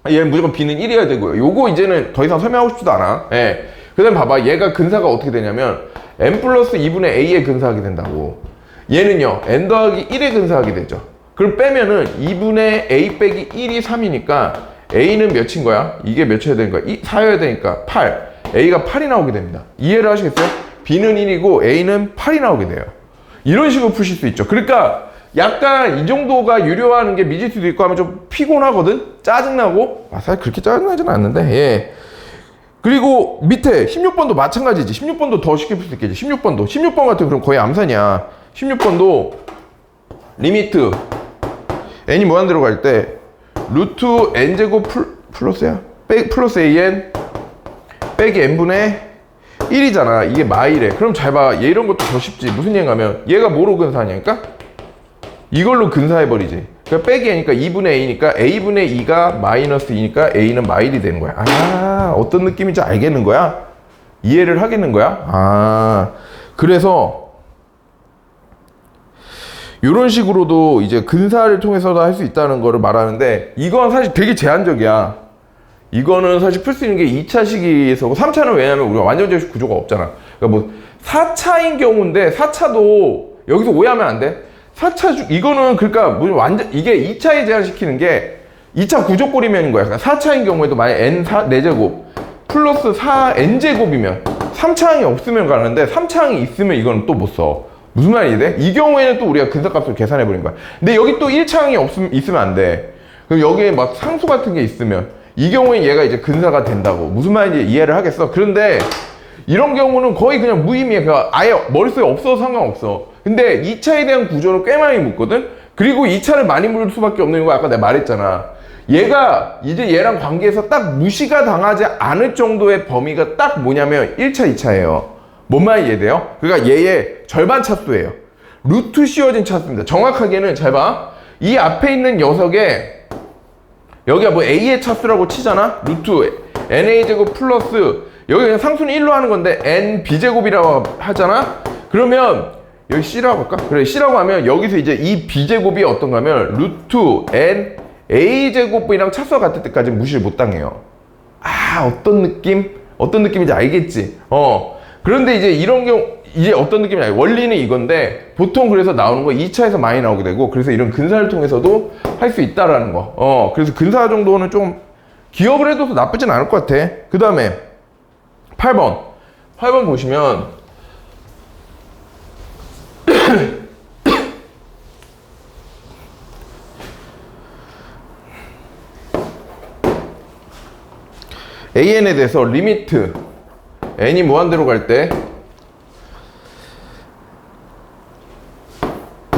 얘는 무조건 b는 1이어야 되고요. 요거 이제는 더 이상 설명하고 싶지도 않아. 예. 그 다음에 봐봐. 얘가 근사가 어떻게 되냐면 n 플러스 2분의 a에 근사하게 된다고. 얘는요 n 더하기 1에 근사하게 되죠. 그럼 빼면은 2분의 a 빼기 1이 3이니까 a는 몇인 거야? 이게 몇이어야 되는 거야? 4여야 되니까 8. a가 8이 나오게 됩니다. 이해를 하시겠어요? b는 1이고 a는 8이 나오게 돼요. 이런 식으로 푸실 수 있죠. 그러니까 약간 이 정도가 유료화하는 게 미질 수도 있고 하면 좀 피곤하거든? 짜증나고? 사실 그렇게 짜증나지는 않는데, 예. 그리고 밑에 16번도 마찬가지지. 16번도 더 쉽게 풀 수 있겠지. 16번도. 16번 같은 그럼 거의 암산이야. 16번도 리미트 n이 무한대로 갈 때 루트 n제곱 플러스야. 플러스 an 빼기 n분의 1이잖아. 이게 마이래. 그럼 잘 봐. 얘 이런 것도 더 쉽지. 무슨 얘기냐면 얘가 뭐로 근사하냐니까? 이걸로 근사해버리지. 그러니까 빼기 하니까 2분의 a니까 a분의 2가 마이너스 2니까 a는 마일이 되는 거야. 아, 어떤 느낌인지 알겠는 거야? 이해를 하겠는 거야? 아, 그래서 이런 식으로도 이제 근사를 통해서도 할 수 있다는 거를 말하는데, 이건 사실 되게 제한적이야. 이거는 사실 풀 수 있는 게 2차 시기에서고, 3차는 왜냐면 우리가 완전제식 구조가 없잖아. 그러니까 뭐 4차인 경우인데 4차도 여기서 오해하면 안 돼. 4차 이거는 그러니까 뭐 완전 이게 2차에 제한시키는 게 2차 구조꼴이면인 거야. 그러니까 4차인 경우에도 만약 n4 4제곱 플러스 4n제곱이면 3차항이 없으면 가는데 3차항이 있으면 이거는 또 못 써. 무슨 말이 돼? 이 경우에는 또 우리가 근사값을 계산해 버린 거야. 근데 여기 또 1차항이 있으면 안 돼. 그럼 여기에 막 상수 같은 게 있으면 이 경우에 얘가 이제 근사가 된다고. 무슨 말인지 이해를 하겠어? 그런데 이런 경우는 거의 그냥 무의미해. 그러니까 아예 머릿속에 없어도 상관없어. 근데 2차에 대한 구조는 꽤 많이 묻거든? 그리고 2차를 많이 물 수밖에 없는 거 아까 내가 말했잖아. 얘가 이제 얘랑 관계에서 딱 무시가 당하지 않을 정도의 범위가 딱 뭐냐면 1차, 2차예요. 뭔 말이 이해돼요? 그러니까 얘의 절반 차수예요. 루트 씌워진 차수입니다. 정확하게는 잘 봐. 이 앞에 있는 녀석의 여기가 뭐 a의 차수라고 치잖아? 루트 na제곱 플러스 여기 그냥 상수는 1로 하는 건데 nb제곱이라고 하잖아? 그러면 여기 c라고 할까? 그래, c라고 하면 여기서 이제 이 b제곱이 어떤가 하면 루트 n a제곱이랑 차수가 같을 때까지 무시를 못 당해요. 아, 어떤 느낌? 어떤 느낌인지 알겠지? 그런데 이제 이런 경우 이제 어떤 느낌인지 알겠지? 원리는 이건데 보통 그래서 나오는 거 2차에서 많이 나오게 되고, 그래서 이런 근사를 통해서도 할 수 있다라는 거. 그래서 근사 정도는 좀 기억을 해둬도 나쁘진 않을 것 같아. 그 다음에 8번 보시면 AN에 대해서 리미트 n이 무한대로 갈 때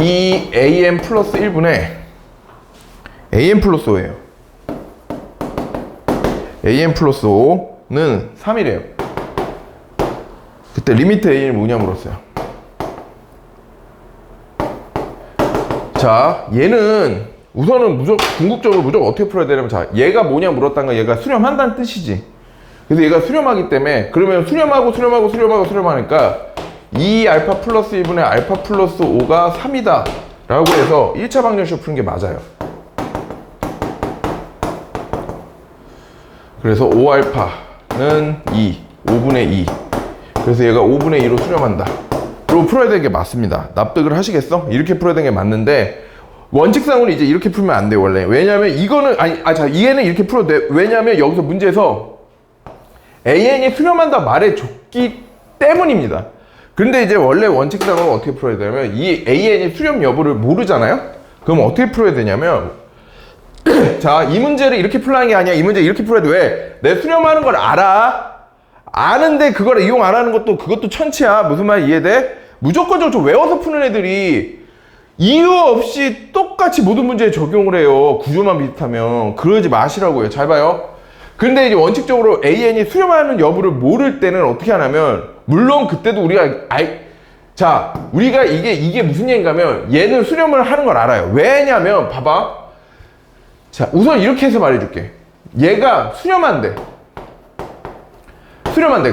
이 an 플러스 1분의 an 플러스 5예요. an 플러스 5는 3이래요. 그때 리미트 an이 뭐냐 물었어요. 자, 얘는 우선은 궁극적으로 무조건 어떻게 풀어야 되냐면, 자, 얘가 뭐냐 물었다는 건 얘가 수렴한다는 뜻이지. 그래서 얘가 수렴하기 때문에, 그러면 수렴하니까 2알파 플러스 1분의 알파 플러스 5가 3이다 라고 해서 1차 방정식을 푸는 게 맞아요. 그래서 5알파는 5분의 2. 그래서 얘가 5분의 2로 수렴한다. 그리고 풀어야 되는 게 맞습니다. 납득을 하시겠어? 이렇게 풀어야 되는 게 맞는데, 원칙상으로 이제 이렇게 풀면 안 돼, 원래. 왜냐면 이거는, 얘는 이렇게 풀어도 돼. 왜냐면 여기서 문제에서 AN이 수렴한다 말해줬기 때문입니다. 근데 이제 원래 원칙상으로 어떻게 풀어야 되냐면, 이 AN이 수렴 여부를 모르잖아요? 그럼 어떻게 풀어야 되냐면, 자, 이 문제를 이렇게 풀라는 게 아니야. 이 문제 이렇게 풀어야 돼. 왜? 내 수렴하는 걸 알아. 아는데 그걸 이용 안 하는 것도 그것도 천치야. 무슨 말 이해돼? 무조건적으로 좀 외워서 푸는 애들이 이유 없이 똑같이 모든 문제에 적용을 해요. 구조만 비슷하면. 그러지 마시라고요. 잘 봐요. 근데 이제 원칙적으로 AN이 수렴하는 여부를 모를 때는 어떻게 하냐면, 물론 그때도 우리가 우리가 이게 무슨 얘기인가 하면, 얘는 수렴을 하는 걸 알아요. 왜냐면 봐봐. 자, 우선 이렇게 해서 말해줄게. 얘가 수렴한대.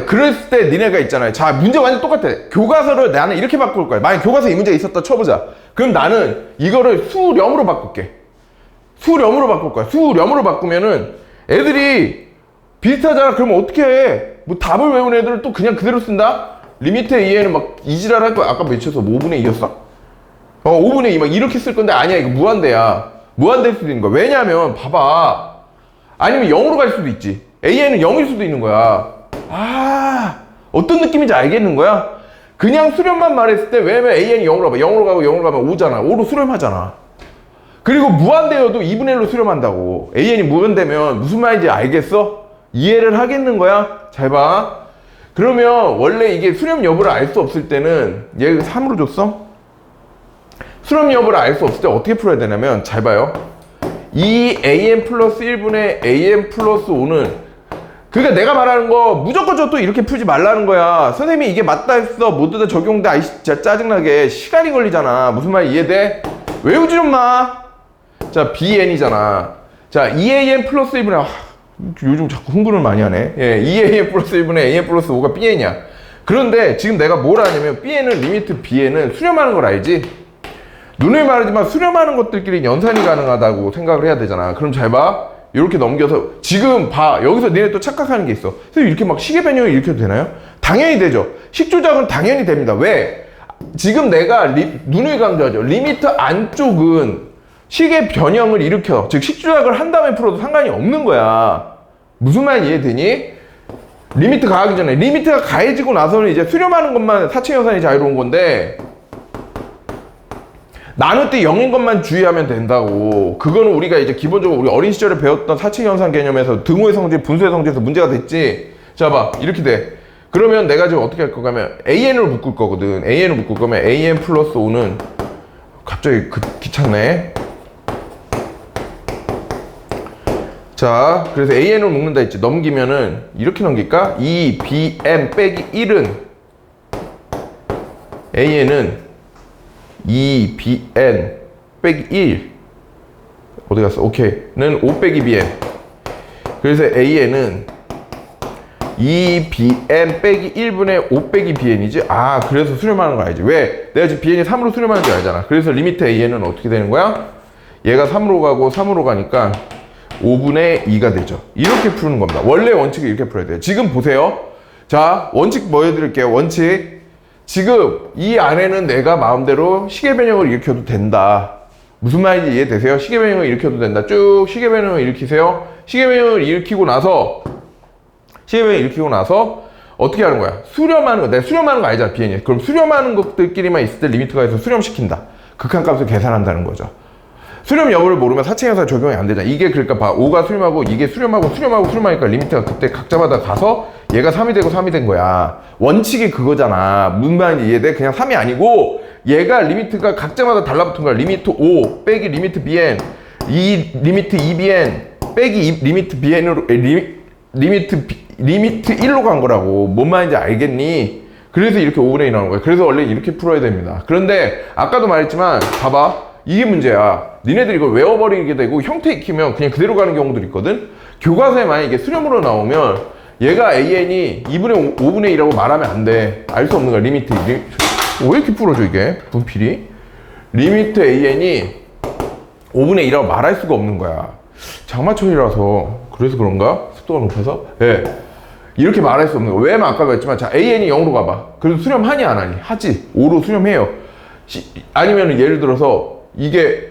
그랬을 때 니네가 있잖아요. 자, 문제 완전 똑같아. 교과서를 나는 이렇게 바꿀 거야. 만약 교과서에 이 문제가 있었다 쳐보자. 그럼 나는 이거를 수렴으로 바꿀게. 수렴으로 바꿀 거야. 수렴으로 바꾸면은 애들이 비슷하잖아. 그러면 어떻게 해? 뭐 답을 외운 애들은 또 그냥 그대로 쓴다? 리미트 A에는 막 이지랄 할 거야. 아까 몇이었어? 5분의 2였어? 5분의 2 막 이렇게 쓸 건데, 아니야. 이거 무한대야. 무한대일 수도 있는 거야. 왜냐면 봐봐. 아니면 0으로 갈 수도 있지. AN은 0일 수도 있는 거야. 어떤 느낌인지 알겠는 거야? 그냥 수렴만 말했을 때, 왜냐면 AN이 0으로 가봐. 0으로 가면 5잖아. 5로 수렴하잖아. 그리고 무한대여도 2분의 1로 수렴한다고. AN이 무한대면 무슨 말인지 알겠어? 이해를 하겠는 거야? 잘 봐. 그러면 원래 이게 수렴 여부를 알 수 없을 때는, 얘 3으로 줬어? 수렴 여부를 알 수 없을 때 어떻게 풀어야 되냐면, 잘 봐요. 이 AN 플러스 1분의 AN 플러스 5는 그러니까 내가 말하는 거 무조건 저 또 이렇게 풀지 말라는 거야. 선생님이 이게 맞다 했어. 모두 다 적용돼. 아이 진짜 짜증나게 시간이 걸리잖아. 무슨 말 이해돼? 외우지 좀 마. 자, BN이잖아. 자, EAN 플러스 1분의 요즘 자꾸 흥분을 많이 하네. 예, EAN 플러스 1분의 AN 플러스 5가 BN이야. 그런데 지금 내가 뭘 하냐면 Bn은 리미트 Bn은 수렴하는 걸 알지? 눈에 말하지만 수렴하는 것들끼리 연산이 가능하다고 생각을 해야 되잖아. 그럼 잘 봐. 이렇게 넘겨서 지금 봐. 여기서 니네 또 착각하는 게 있어. 선생님 이렇게 막 시계 변형을 일으켜도 되나요? 당연히 되죠. 식 조작은 당연히 됩니다. 왜? 지금 내가 누누이 강조하죠. 리미트 안쪽은 식의 변형을 일으켜. 즉 식 조작을 한 다음에 풀어도 상관이 없는 거야. 무슨 말 이해되니? 리미트 가하기 전에 리미트가 가해지고 나서는 이제 수렴하는 것만 사칙연산이 자유로운 건데 나눌 때 0인 것만 주의하면 된다고. 그거는 우리가 이제 기본적으로 우리 어린 시절에 배웠던 사칙연산 개념에서 등호의 성질, 분수의 성질에서 문제가 됐지. 자 봐, 이렇게 돼. 그러면 내가 지금 어떻게 할 거가 하면 AN을 묶을 거거든. AN을 묶을 거면 AN 플러스 5는 갑자기 귀찮네. 자, 그래서 AN을 묶는다 했지. 넘기면은 이렇게 넘길까? 2BN 빼기 1은 AN은 2BN 빼기 1 어디 갔어? 오케이 는 5 빼기 BN. 그래서 AN은 2BN 빼기 1분의 5 빼기 BN이지. 아, 그래서 수렴하는 거 알지? 왜? 내가 지금 BN이 3으로 수렴하는 줄 알잖아. 그래서 리미트 AN은 어떻게 되는 거야? 얘가 3으로 가고 3으로 가니까 5분의 2가 되죠. 이렇게 푸는 겁니다. 원래 원칙을 이렇게 풀어야 돼요. 지금 보세요. 자, 원칙 보여드릴게요. 원칙. 지금 이 안에는 내가 마음대로 시계 변형을 일으켜도 된다. 무슨 말인지 이해되세요? 시계 변형을 일으켜도 된다. 쭉 시계 변형을 일으키세요. 시계 변형을 일으키고 나서 어떻게 하는 거야? 수렴하는 거. 내가 수렴하는 거 알잖아, BN이. 그럼 수렴하는 것들끼리만 있을 때 리미트가 해서 수렴시킨다. 극한값을 계산한다는 거죠. 수렴 여부를 모르면 사칙연산 적용이 안 되잖아. 이게 그러니까 봐. 5가 수렴하고 이게 수렴하니까 리미트가 그때 각자마다 가서 얘가 3이 되고 3이 된 거야. 원칙이 그거잖아. 무슨 말인지 이해돼? 그냥 3이 아니고 얘가 리미트가 각자마다 달라붙은 거야. 리미트 5 빼기 리미트 BN 이 리미트 2BN 빼기 리미트 BN으로 리미트 1로 간 거라고. 뭔 말인지 알겠니? 그래서 이렇게 5분의 2 나오는 거야. 그래서 원래 이렇게 풀어야 됩니다. 그런데 아까도 말했지만 봐봐. 이게 문제야. 니네들이 이걸 외워버리게 되고 형태 익히면 그냥 그대로 가는 경우도 있거든. 교과서에 만약 이게 수렴으로 나오면 얘가 AN이 2분의 5분의 2라고 말하면 안 돼. 알 수 없는 거야. 리미트. 왜 이렇게 풀어져 이게? 분필이? 리미트 AN이 5분의 2라고 말할 수가 없는 거야. 장마철이라서 그래서 그런가? 습도가 높아서? 예. 이렇게 말할 수 없는 거야. 왜? 아까 말했지만 자, AN이 0으로 가봐. 그래도 수렴하니 안 하니? 하지. 5로 수렴해요. 아니면 예를 들어서 이게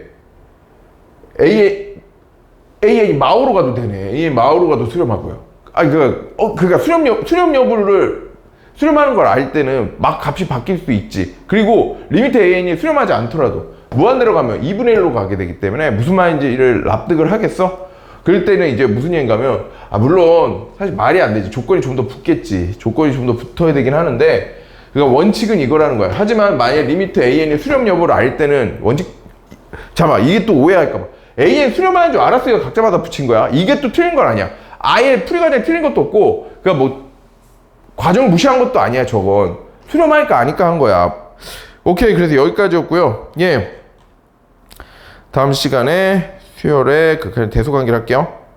AN이 마오로 가도 되네. AN 마오로 가도 수렴하고요. 아니 그러니까 수렴 여부를 수렴하는 걸 알 때는 막 값이 바뀔 수 있지. 그리고 리미트 AN이 수렴하지 않더라도 무한대로 가면 2분의 1로 가게 되기 때문에 무슨 말인지를 납득을 하겠어? 그럴 때는 이제 무슨 얘기인가 하면 물론 사실 말이 안 되지. 조건이 좀 더 붙겠지. 조건이 좀 더 붙어야 되긴 하는데 그러니까 원칙은 이거라는 거야. 하지만 만약 리미트 AN이 수렴 여부를 알 때는 원칙 잠깐만 이게 또 오해할까봐 AN 수렴하는 줄 알았으니까 각자마다 붙인 거야. 이게 또 틀린 건 아니야. 아예 풀이 과정이 틀린 것도 없고 그러니까 뭐 과정을 무시한 것도 아니야. 저건 수렴하니까 아니까 한 거야. 오케이. 그래서 여기까지였고요. 예, 다음 시간에 수열의 그 대소관계를 할게요.